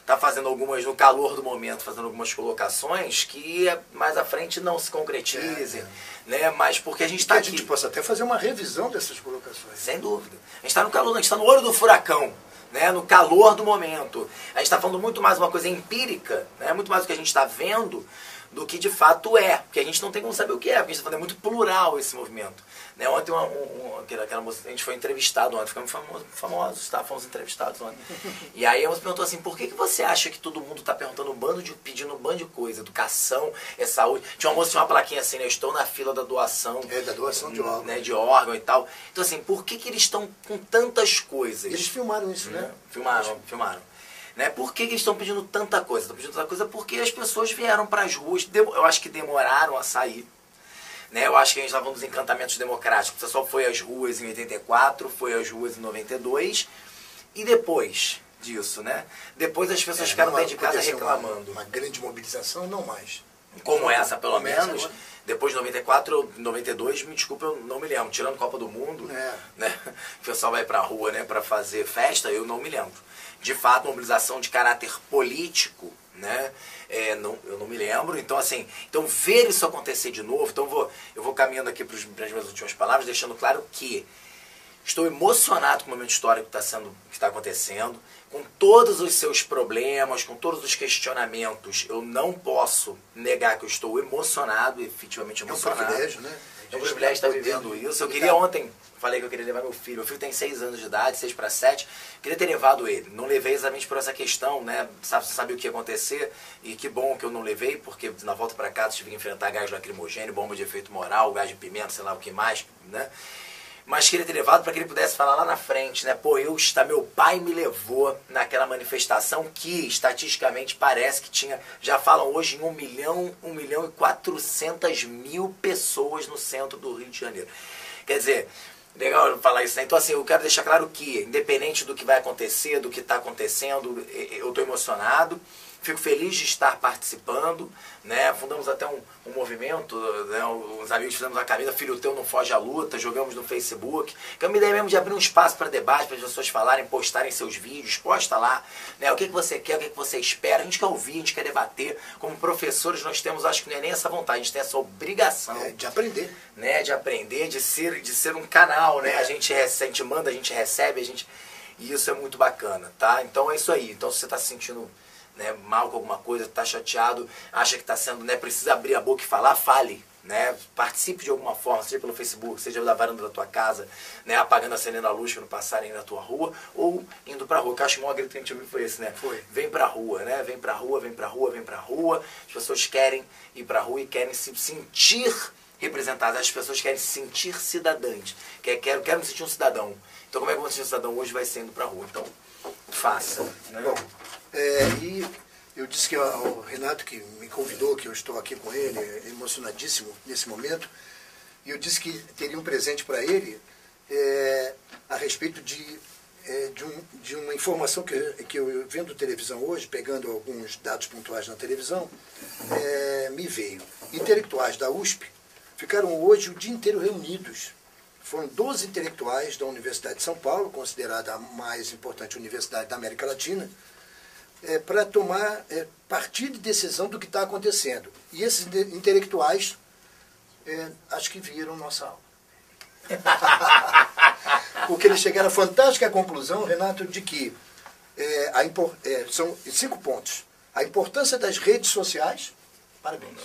estar fazendo algumas, no calor do momento, fazendo algumas colocações que mais à frente não se concretizem, né, mas porque a gente está aqui... A gente possa até fazer uma revisão dessas colocações. Sem dúvida. A gente está no calor, a gente está no olho do furacão. Né, no calor do momento. A gente está falando muito mais uma coisa empírica, né, muito mais do que a gente está vendo do que de fato é. Porque a gente não tem como saber o que é, porque a gente está falando muito plural esse movimento. Né, ontem aquela moça, a gente foi entrevistado ontem, ficamos famosos, tá? Fomos entrevistados ontem. E aí a moça perguntou assim, por que você acha que todo mundo está perguntando pedindo um bando de coisa, educação, saúde? Tinha uma moça que tinha uma plaquinha assim, né, eu estou na fila da doação. Da doação de órgão. Né, de órgão e tal. Então assim, por que eles estão com tantas coisas? Eles filmaram isso, né? Filmaram. Né? Por que eles estão pedindo tanta coisa? Estão pedindo tanta coisa porque as pessoas vieram para as ruas, eu acho que demoraram a sair. Né? Eu acho que a gente estava nos encantamentos democráticos. O pessoal foi às ruas em 84, foi às ruas em 92, e depois disso, né? Depois as pessoas ficaram dentro de casa reclamando. Uma grande mobilização, não mais. Como essa, pelo menos. Depois de 94, 92, me desculpa, eu não me lembro. Tirando Copa do Mundo, né? O pessoal vai pra rua, né, pra fazer festa, eu não me lembro. De fato, mobilização de caráter político, né? Eu não me lembro. Então, assim, ver isso acontecer de novo, eu vou caminhando aqui para as minhas últimas palavras, deixando claro que estou emocionado com o momento histórico que está acontecendo, com todos os seus problemas, com todos os questionamentos. Eu não posso negar que eu estou emocionado, efetivamente emocionado. É um privilégio, né? É um privilégio estar vivendo isso. Eu queria ontem, falei que eu queria levar meu filho. Meu filho tem 6 anos de idade, 6 para 7. Queria ter levado ele. Não levei exatamente por essa questão, né? Sabe o que ia acontecer? E que bom que eu não levei, porque na volta para casa tive que enfrentar gás lacrimogêneo, bomba de efeito moral, gás de pimenta, sei lá o que mais, né? Mas queria ter levado para que ele pudesse falar lá na frente, né? Pô, meu pai me levou naquela manifestação que, estatisticamente, parece que tinha, já falam hoje em 1 milhão e 400 mil pessoas no centro do Rio de Janeiro. Quer dizer, legal falar isso, né? Então, assim, eu quero deixar claro que, independente do que vai acontecer, do que está acontecendo, eu estou emocionado. Fico feliz de estar participando, né? Fundamos até um movimento, né? Os amigos fizemos a camisa Filho Teu Não Foge à Luta, jogamos no Facebook, que é uma ideia mesmo de abrir um espaço para debate, para as pessoas falarem, postarem seus vídeos, posta lá, né? O que você quer, o que você espera, a gente quer ouvir, a gente quer debater. Como professores nós temos, acho que não é nem essa vontade, a gente tem essa obrigação. De aprender. Né? De aprender, de ser um canal, né? A gente manda, a gente recebe, e isso é muito bacana, tá? Então é isso aí. Então se você está se sentindo, né, mal com alguma coisa, está chateado, acha que está sendo, né, precisa abrir a boca e falar, fale. né? Participe de alguma forma, seja pelo Facebook, seja da varanda da tua casa, né? Apagando, acendendo a luz quando passarem na tua rua, ou indo pra rua. O que eu acho que o maior grito que a gente ouviu foi esse, né? Foi. Vem pra rua, né? Vem pra rua, vem pra rua, vem pra rua. As pessoas querem ir pra rua e querem se sentir representadas. As pessoas querem se sentir cidadãs. Quero me sentir um cidadão. Então como é que eu vou sentir um cidadão hoje? Vai ser indo pra rua. Então, faça. Né? Bom, e eu disse que ao Renato, que me convidou, que eu estou aqui com ele, emocionadíssimo nesse momento, e eu disse que teria um presente para ele a respeito de uma informação que eu vendo televisão hoje, pegando alguns dados pontuais na televisão, me veio. Intelectuais da USP ficaram hoje o dia inteiro reunidos. Foram 12 intelectuais da Universidade de São Paulo, considerada a mais importante universidade da América Latina, para tomar partido e decisão do que está acontecendo. E esses intelectuais, acho que viram nossa aula. Porque eles chegaram à fantástica conclusão, Renato, de que são 5 pontos. A importância das redes sociais, parabéns.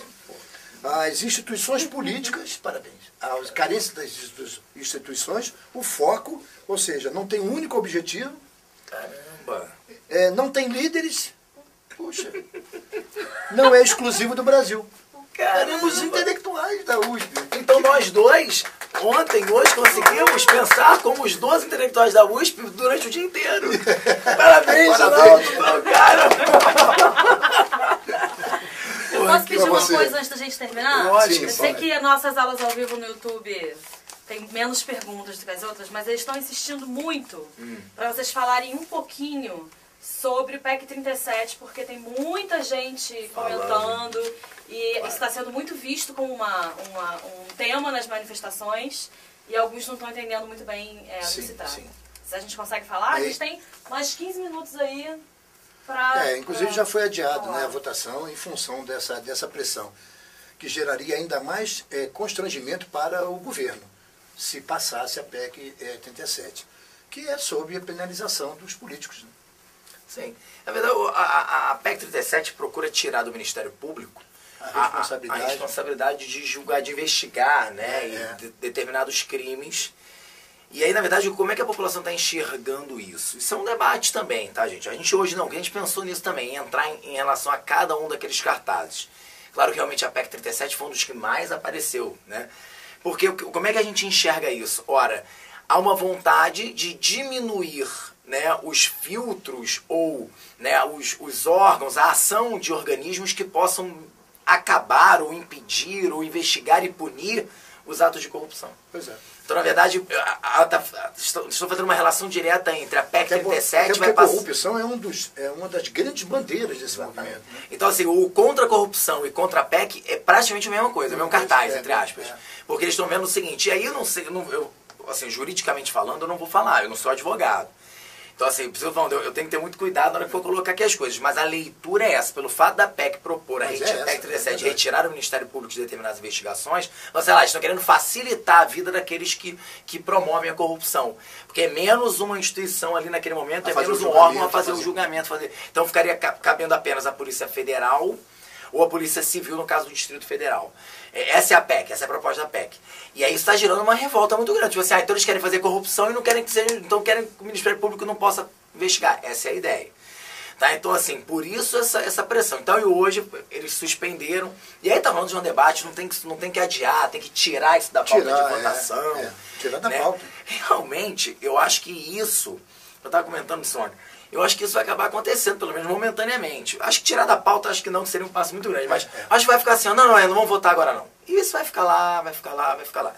As instituições políticas, parabéns. As carências das instituições, o foco, ou seja, não tem um único objetivo. Caramba! Não tem líderes, puxa, não é exclusivo do Brasil. Caramba! Os intelectuais da USP. Então nós dois, hoje, conseguimos pensar como os 12 intelectuais da USP durante o dia inteiro. Parabéns, Ronaldo, cara! Posso pedir uma coisa antes da gente terminar? Lógico. Eu sei que as nossas aulas ao vivo no YouTube tem menos perguntas do que as outras, mas eles estão insistindo muito para vocês falarem um pouquinho sobre o PEC 37, porque tem muita gente comentando e isso está sendo muito visto como um tema nas manifestações e alguns não estão entendendo muito bem do que se trata. Sim. Se a gente consegue falar, a gente tem mais 15 minutos aí para... inclusive já foi adiado, né, a votação em função dessa pressão, que geraria ainda mais constrangimento para o governo, se passasse a PEC 37, que é sob a penalização dos políticos. Né? Sim. Na verdade, a PEC 37 procura tirar do Ministério Público a responsabilidade de julgar, de investigar, né, determinados crimes. E aí, na verdade, como é que a população está enxergando isso? Isso é um debate também, tá, gente? A gente hoje não, a gente pensou nisso também, em entrar em relação a cada um daqueles cartazes. Claro que realmente a PEC 37 foi um dos que mais apareceu, né? Porque como é que a gente enxerga isso? Ora, há uma vontade de diminuir, né, os filtros ou, né, os órgãos, a ação de organismos que possam acabar ou impedir ou investigar e punir os atos de corrupção. Pois é. Então, na verdade, estou fazendo uma relação direta entre a PEC 37 e vai passar. A corrupção é uma das grandes bandeiras desse movimento. Né? Então, assim, o contra a corrupção e contra a PEC é praticamente a mesma coisa, é o mesmo cartaz, entre aspas. Porque eles estão vendo o seguinte, e aí eu não sei, assim, juridicamente falando, eu não vou falar, eu não sou advogado. Então, assim, eu tenho que ter muito cuidado na hora que for colocar aqui as coisas. Mas a leitura é essa. Pelo fato da PEC propor, PEC 37, retirar o Ministério Público de determinadas investigações, sei lá, estão querendo facilitar a vida daqueles que promovem a corrupção. Porque é menos uma instituição ali naquele momento, é menos um órgão a fazer o julgamento. Então, ficaria cabendo apenas a Polícia Federal ou a Polícia Civil, no caso do Distrito Federal. Essa é a PEC, essa é a proposta da PEC. E aí está gerando uma revolta muito grande. Tipo assim, então eles querem fazer corrupção e não querem que seja, então querem que o Ministério Público não possa investigar. Essa é a ideia. Tá? Então, assim, por isso essa pressão. Então, e hoje eles suspenderam. E aí está falando de um debate, não tem que adiar, tem que tirar isso da pauta de votação. Tirar da pauta. Realmente, eu acho que isso, eu estava comentando isso ontem, eu acho que isso vai acabar acontecendo, pelo menos momentaneamente. Acho que tirar da pauta, acho que não, que seria um passo muito grande. Mas acho que vai ficar assim, não vamos votar agora não. E isso vai ficar lá, vai ficar lá, vai ficar lá.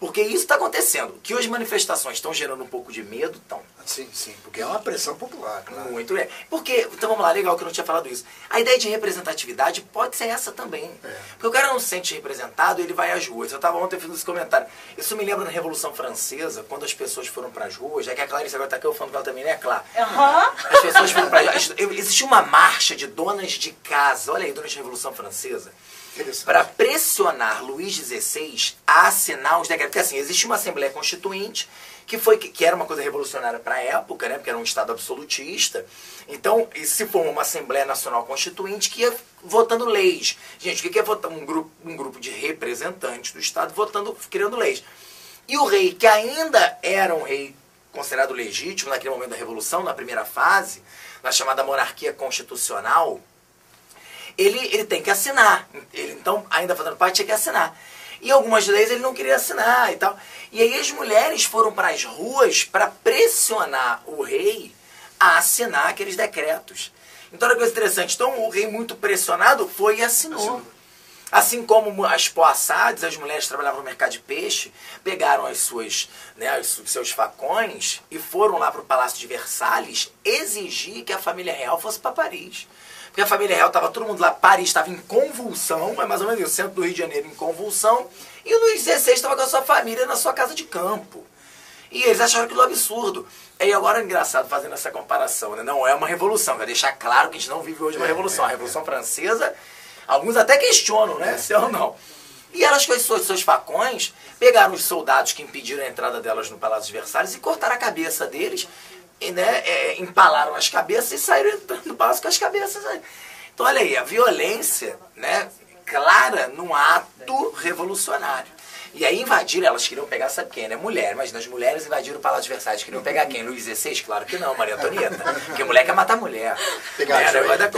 Porque isso está acontecendo. Que as manifestações estão gerando um pouco de medo, estão. Sim, porque é uma pressão popular, claro. Muito é. Porque, então vamos lá, legal que eu não tinha falado isso. A ideia de representatividade pode ser essa também. Porque o cara não se sente representado, ele vai às ruas. Eu estava ontem fazendo esse comentário. Isso me lembra da Revolução Francesa, quando as pessoas foram para as ruas, já que a Clarice agora está aqui, eu falando com ela também, né, Clara? As pessoas foram para as ruas. Existia uma marcha de donas de casa, olha aí, durante a Revolução Francesa. para pressionar Luís XVI a assinar os decretos. Porque assim, existe uma Assembleia Constituinte, que era uma coisa revolucionária para a época, né? Porque era um Estado absolutista. Então, se formou uma Assembleia Nacional Constituinte que ia votando leis. Gente, o que é votar? Um grupo de representantes do Estado criando leis. E o rei, que ainda era um rei considerado legítimo naquele momento da Revolução, na primeira fase, na chamada monarquia constitucional, ele tem que assinar. Ele, então, ainda fazendo parte, tinha que assinar. E algumas leis ele não queria assinar e tal. E aí as mulheres foram para as ruas para pressionar o rei a assinar aqueles decretos. Então, olha que coisa interessante. Então, o rei, muito pressionado, foi e assinou. Assim como as poaçades, as mulheres que trabalhavam no mercado de peixe, pegaram os seus facões e foram lá para o Palácio de Versalhes exigir que a família real fosse para Paris. Porque a família real estava todo mundo lá, Paris estava em convulsão, é mais ou menos isso, o centro do Rio de Janeiro em convulsão, e o Luís XVI estava com a sua família na sua casa de campo. E eles acharam aquilo absurdo. E agora é engraçado fazendo essa comparação, né? Não é uma revolução, vai deixar claro que a gente não vive hoje uma revolução. A Revolução Francesa, alguns até questionam, né? Se ou não. E elas, com os seus facões, pegaram os soldados que impediram a entrada delas no Palácio de Versalhes e cortaram a cabeça deles, e, né, empalaram as cabeças e saíram entrando no palácio com as cabeças. Então, olha aí, a violência, né, clara num ato revolucionário. E aí invadiram, elas queriam pegar, sabe quem, né? Mulher, imagina, as mulheres invadiram o Palácio de Versalhes, queriam pegar quem? Luís XVI? Claro que não, Maria Antonieta. Porque mulher quer matar mulher. Ela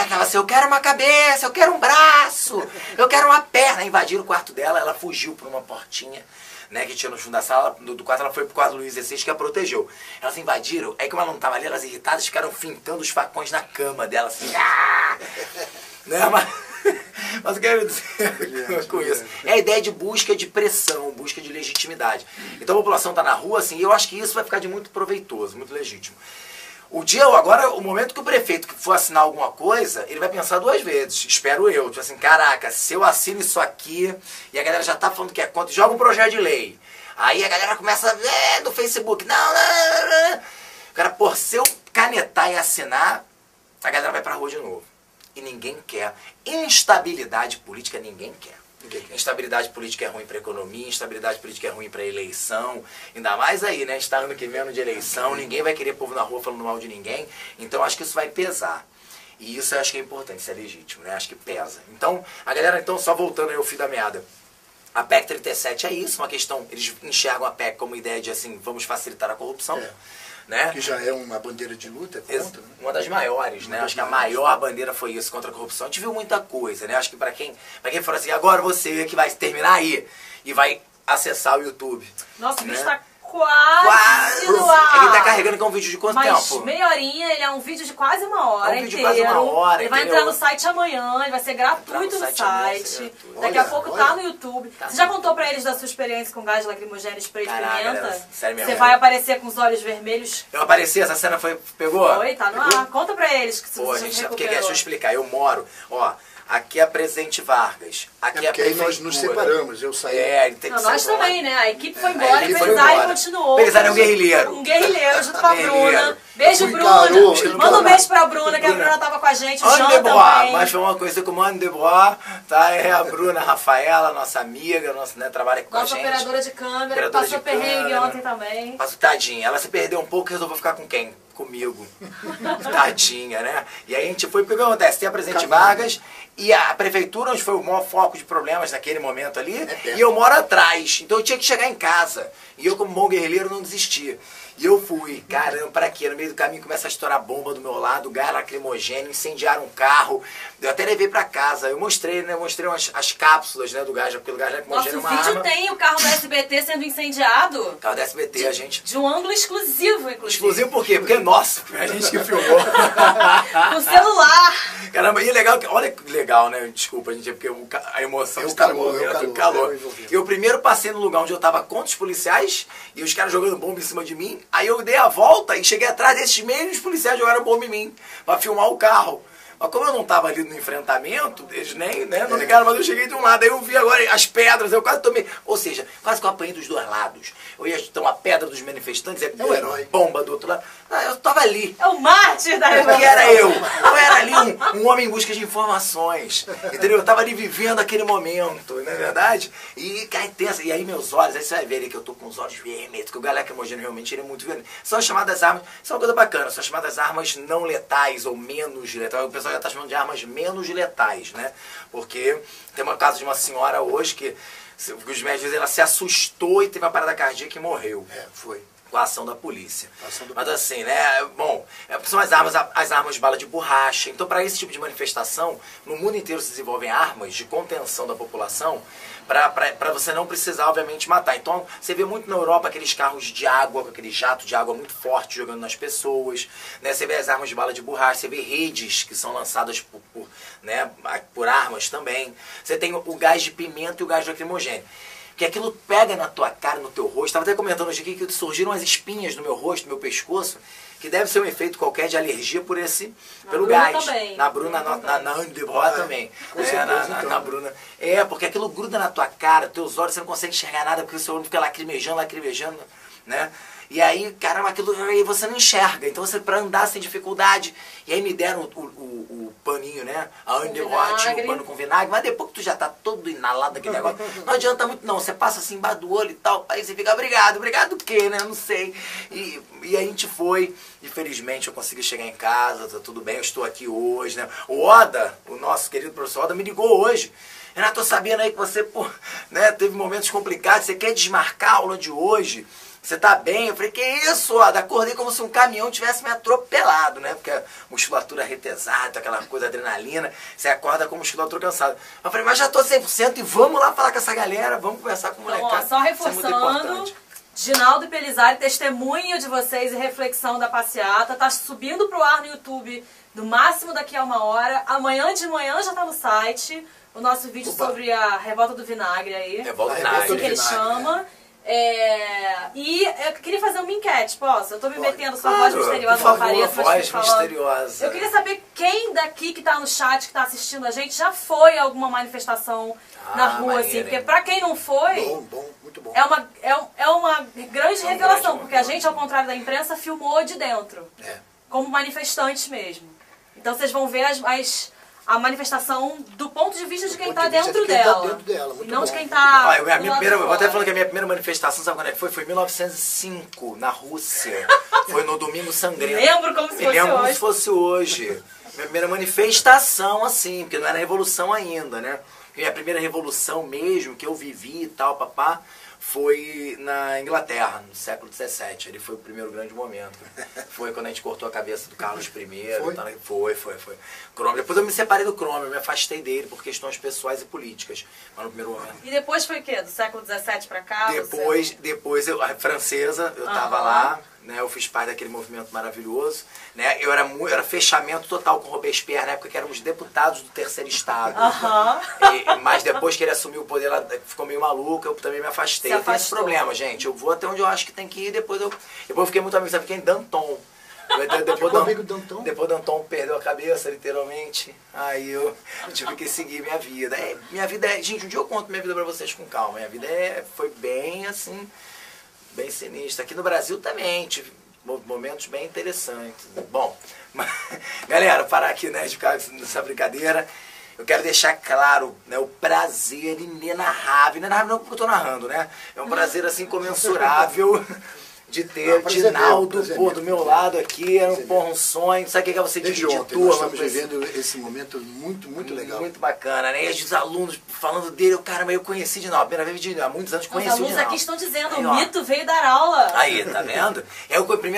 tava assim, eu quero uma cabeça, eu quero um braço, eu quero uma perna. Invadiram o quarto dela, ela fugiu por uma portinha, né, que tinha no fundo da sala, do quarto, ela foi pro quarto do Luís XVI, que a protegeu. Elas invadiram, aí como ela não tava ali, elas irritadas ficaram fintando os facões na cama dela, assim, né, mas eu quero dizer com isso, é a ideia de busca de pressão, busca de legitimidade. Então a população tá na rua, assim, e eu acho que isso vai ficar de muito proveitoso, muito legítimo. Agora, o momento que o prefeito for assinar alguma coisa, ele vai pensar duas vezes, espero eu. Tipo assim, caraca, se eu assino isso aqui, e a galera já tá falando que é contra, joga um projeto de lei. Aí a galera começa a ver no Facebook, não. Cara, por se eu canetar e assinar, a galera vai pra rua de novo. E ninguém quer. Instabilidade política ninguém quer. Instabilidade política é ruim para a economia, instabilidade política é ruim para a eleição, ainda mais aí, né? Está ano que vem, ano de eleição, ninguém vai querer povo na rua falando mal de ninguém, então acho que isso vai pesar. E isso eu acho que é importante, isso é legítimo, né? Acho que pesa. Então, a galera, então, só voltando aí ao fio da meada, a PEC 37 é isso, uma questão, eles enxergam a PEC como ideia de, assim, vamos facilitar a corrupção. Né? Que já é uma bandeira de luta contra, né? Uma das maiores, né? Acho que a maior bandeira foi isso, contra a corrupção. A gente viu muita coisa, né? Acho que pra quem for assim, agora você que vai terminar aí e vai acessar o YouTube. Nossa, o né? bicho tá quase no ar. Ele tá carregando com um vídeo de quanto tempo? Meia horinha, ele é um vídeo de quase uma hora vídeo inteiro. de quase uma hora, ele vai entrar no site amanhã, ele vai ser gratuito no site. Daqui a pouco tá no YouTube. Você já contou pra eles da sua experiência com gás lacrimogêneo, spray de pimenta? Sério mesmo. Você vai aparecer com os olhos vermelhos? Eu apareci, essa cena pegou? Foi, tá no ar. Conta pra eles que você Pô, gente, porque deixa eu explicar, eu moro, ó, aqui é a Presidente Vargas, aqui é a prefeitura. Aí nós nos separamos, eu saí. Nós também, né? A equipe foi embora e o Belisário continuou. Belisário é um guerrilheiro. Um guerrilheiro junto com a Bruna. Beijo, Bruna. Manda um beijo pra Bruna, que a Bruna tava com a gente. O Jean também. Mas foi uma coisa como Anne de Bois, tá? É a Bruna Rafaela, nossa amiga, né, trabalha aqui com a gente. Nossa operadora de câmera, que passou perrengue ontem também. Tadinha, ela se perdeu um pouco e resolveu ficar com quem? Comigo. Tadinha, né? E aí a gente foi, porque o que acontece? Tem a Presidente Vargas e a prefeitura, onde foi o maior foco de problemas naquele momento ali, e eu moro atrás. Então eu tinha que chegar em casa. E eu, como bom guerrilheiro, não desistia. E eu fui, caramba, pra quê? No meio do caminho começa a estourar bomba do meu lado, gás lacrimogêneo, incendiaram um carro. Eu até levei pra casa. Eu mostrei, né? Mostrei as cápsulas, né, do gás, porque o gás lacrimogêneo é uma arma. Nosso vídeo tem o carro da SBT sendo incendiado. O carro da SBT, a gente... De um ângulo exclusivo, inclusive. Exclusivo por quê? Porque é nosso, a gente que filmou. Com celular. Caramba, e é legal, olha que legal, né? Desculpa, gente, é porque a emoção está o calor. Eu primeiro passei no lugar onde eu tava contra os policiais e os caras jogando bomba em cima de mim. Aí eu dei a volta e cheguei atrás desses mesmos policiais jogaram bomba em mim pra filmar o carro. Mas como eu não tava ali no enfrentamento, eles nem, né, não ligaram, mas eu cheguei de um lado, aí eu vi agora as pedras, eu quase tomei, ou seja, quase que eu apanhei dos dois lados. Eu ia ter uma pedra dos manifestantes, é um herói. Bomba do outro lado. Eu tava ali. É o mártir da revolução. Que era eu. Eu era ali um homem em busca de informações. Entendeu? Eu tava ali vivendo aquele momento, não é verdade? E cai tensa. E aí meus olhos, aí você vai ver ali que eu tô com os olhos vermelhos, que o galacrimogêneo realmente ele é muito vermelho. São as chamadas armas, isso é uma coisa bacana, são as chamadas armas não letais ou menos letais. O pessoal já tá chamando de armas menos letais, né? Porque tem um caso de uma senhora hoje que os médicos dizem, ela se assustou e teve uma parada cardíaca e morreu. Foi. Com a ação da polícia. Mas assim, né, bom, são as armas de bala de borracha. Então, para esse tipo de manifestação, no mundo inteiro se desenvolvem armas de contenção da população para você não precisar, obviamente, matar. Então, você vê muito na Europa aqueles carros de água, com aquele jato de água muito forte jogando nas pessoas, né? Você vê as armas de bala de borracha, você vê redes que são lançadas por armas também. Você tem o gás de pimenta e o gás lacrimogêneo. Que aquilo pega na tua cara, no teu rosto. Estava até comentando hoje aqui que surgiram as espinhas no meu rosto, no meu pescoço, que deve ser um efeito qualquer de alergia pelo gás. Também. Na Bruna, na Anne de Bois também. Na Bruna. Porque aquilo gruda na tua cara, teus olhos, você não consegue enxergar nada, porque o seu olho fica lacrimejando, né? E aí, caramba, aquilo aí você não enxerga. Então você, pra andar, você tem dificuldade. E aí me deram o paninho, né? A Anne de Bois tinha o pano com vinagre, mas depois que tu já tá todo inalado daquele negócio, não adianta muito não. Você passa assim embaixo do olho e tal, aí você fica, obrigado o quê, né? Não sei. E aí a gente foi, e felizmente eu consegui chegar em casa, tá tudo bem, eu estou aqui hoje, né? O Oda, o nosso querido professor Oda, me ligou hoje. Renato, tô sabendo aí que você, teve momentos complicados, você quer desmarcar a aula de hoje? Você tá bem? Eu falei, que isso, Oda? Acordei como se um caminhão tivesse me atropelado, né? Porque a musculatura retesada, aquela coisa, adrenalina, você acorda com a musculatura cansada. Eu falei, mas já tô 100% e vamos lá falar com essa galera, vamos conversar com o molecada. Então, só reforçando, Ginaldo Pelizari, testemunho de vocês e reflexão da passeata, tá subindo pro ar no YouTube no máximo daqui a 1 hora. Amanhã de manhã já tá no site o nosso vídeo sobre a Revolta do Vinagre aí. Revolta do Vinagre. Assim que ele chama. E eu queria fazer uma enquete, posso? Eu tô me metendo, sua voz misteriosa por favor, apareça, voz misteriosa. Eu queria saber quem daqui que tá no chat, que tá assistindo a gente, já foi a alguma manifestação na rua, maneiro, assim, porque hein? pra quem não foi, Muito bom. é uma grande revelação, porque a gente, ao contrário da imprensa, filmou de dentro, como manifestantes mesmo. Então vocês vão ver a manifestação do ponto de vista de quem está dentro dela. E não de quem está. Eu vou até falando que a minha primeira manifestação, sabe quando é que foi? Foi em 1905, na Rússia. Foi no Domingo Sangrento. Lembro como se fosse hoje. Como se fosse hoje. Minha primeira manifestação, assim, porque não era revolução ainda, né? Minha primeira revolução mesmo, que eu vivi e tal, papá, foi na Inglaterra, no século XVII. Ele foi o primeiro grande momento. Foi quando a gente cortou a cabeça do Carlos I. Foi. Depois eu me separei do Cromwell, eu me afastei dele por questões pessoais e políticas. Mas no primeiro momento. E depois foi o quê? Do século XVII pra cá? Depois a francesa, eu tava lá, né? Eu fiz parte daquele movimento maravilhoso. Né? Eu era fechamento total com Robespierre, na época que éramos deputados do Terceiro Estado. Mas depois que ele assumiu o poder, ela ficou meio maluca, eu também me afastei. Eu tenho esse problema, gente. Eu vou até onde eu acho que tem que ir, depois eu fiquei muito amigo, sabe quem? Danton. Depois Danton perdeu a cabeça, literalmente. Aí eu tive que seguir minha vida. Minha vida gente, um dia eu conto minha vida pra vocês com calma. Minha vida foi bem, assim, bem sinistra. Aqui no Brasil também tive momentos bem interessantes. Bom, galera, parar aqui, né, de ficar nessa brincadeira. Eu quero deixar claro, né, o prazer inenarrável. Inenarrável não porque eu tô narrando, né? É um prazer, assim, comensurável de ter Dinaldo do meu lado aqui. Era um sonho. Sabe o que é você dividir turma? Nós estamos vivendo esse momento muito legal. Muito bacana, né? E os alunos falando dele, cara, mas eu conheci Dinaldo. Primeira vez há muitos anos conheci o Dinaldo. Os alunos aqui estão dizendo, o mito veio dar aula. Aí, tá vendo?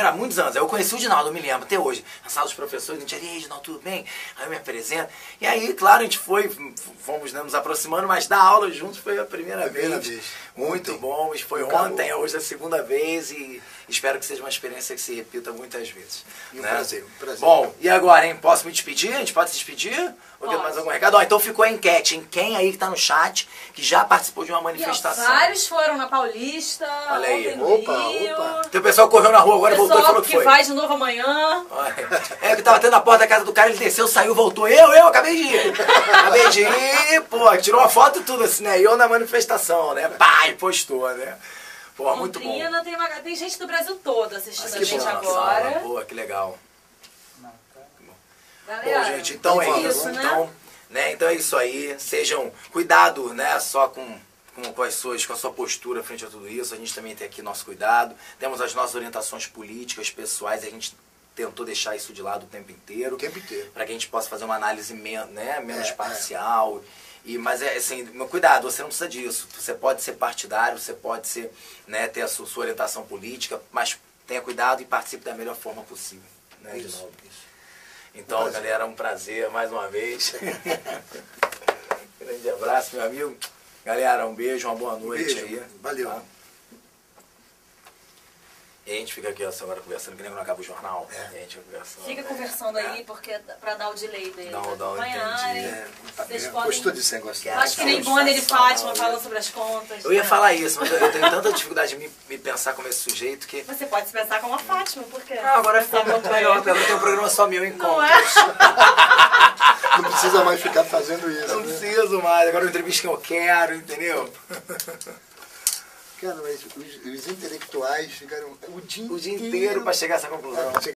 Há muitos anos, eu conheci o Dinaldo, eu me lembro, até hoje. Na sala dos professores, a gente aí, Dinaldo, tudo bem? Aí eu me apresento. E aí, claro, a gente fomos nos aproximando, mas dar aula juntos foi a primeira vez. Muito bom, mas foi ontem, hoje é a segunda vez e espero que seja uma experiência que se repita muitas vezes. Um prazer. Bom, e agora, hein? Posso me despedir? A gente pode se despedir? Ou tem mais algum recado? Então ficou a enquete, hein? Quem aí que tá no chat, que já participou de uma manifestação? Vários foram na Paulista, olha aí. ontem no Rio. Tem o pessoal que correu na rua agora, voltou e falou que foi. Que vai de novo amanhã. Que tava tendo na porta da casa do cara, ele desceu, saiu, voltou. Eu acabei de ir. Tirou uma foto e tudo assim, né? Eu na manifestação, né? Pá, e postou, né? Pô, muito bom. Tem gente do Brasil todo assistindo a gente agora. Pô, que legal. Galera, bom, gente, então é isso. né? Então é isso aí. Sejam, cuidado, né, só com a sua postura frente a tudo isso. A gente também tem aqui nosso cuidado. Temos as nossas orientações políticas, pessoais, e a gente tentou deixar isso de lado o tempo inteiro. Para que a gente possa fazer uma análise menos parcial. Mas assim, cuidado, você não precisa disso. Você pode ser partidário, você pode ser, né, ter a sua orientação política, mas tenha cuidado e participe da melhor forma possível. Né, Isso. Então, galera, um prazer mais uma vez. Grande abraço, meu amigo. Galera, um beijo, uma boa noite aí. Valeu. Tá? E a gente fica aqui essa hora conversando, que nem quando acaba o jornal. A gente conversando. Fica conversando aí, porque pra dar o delay dele. Entendi. Vocês podem... Gostou desse negócio? Acho que nem Bonner e Fátima falando sobre as contas. Eu ia falar isso, mas eu tenho tanta dificuldade de me pensar como esse sujeito que... Você pode se pensar como a Fátima, porque... agora ficou muito melhor, porque agora tem um programa só meu em conta. Não é? Não precisa mais ficar fazendo isso. Não né? preciso mais, agora eu entrevisto quem eu quero, entendeu? Cara, mas os intelectuais ficaram o dia O dia inteiro para chegar a essa conclusão.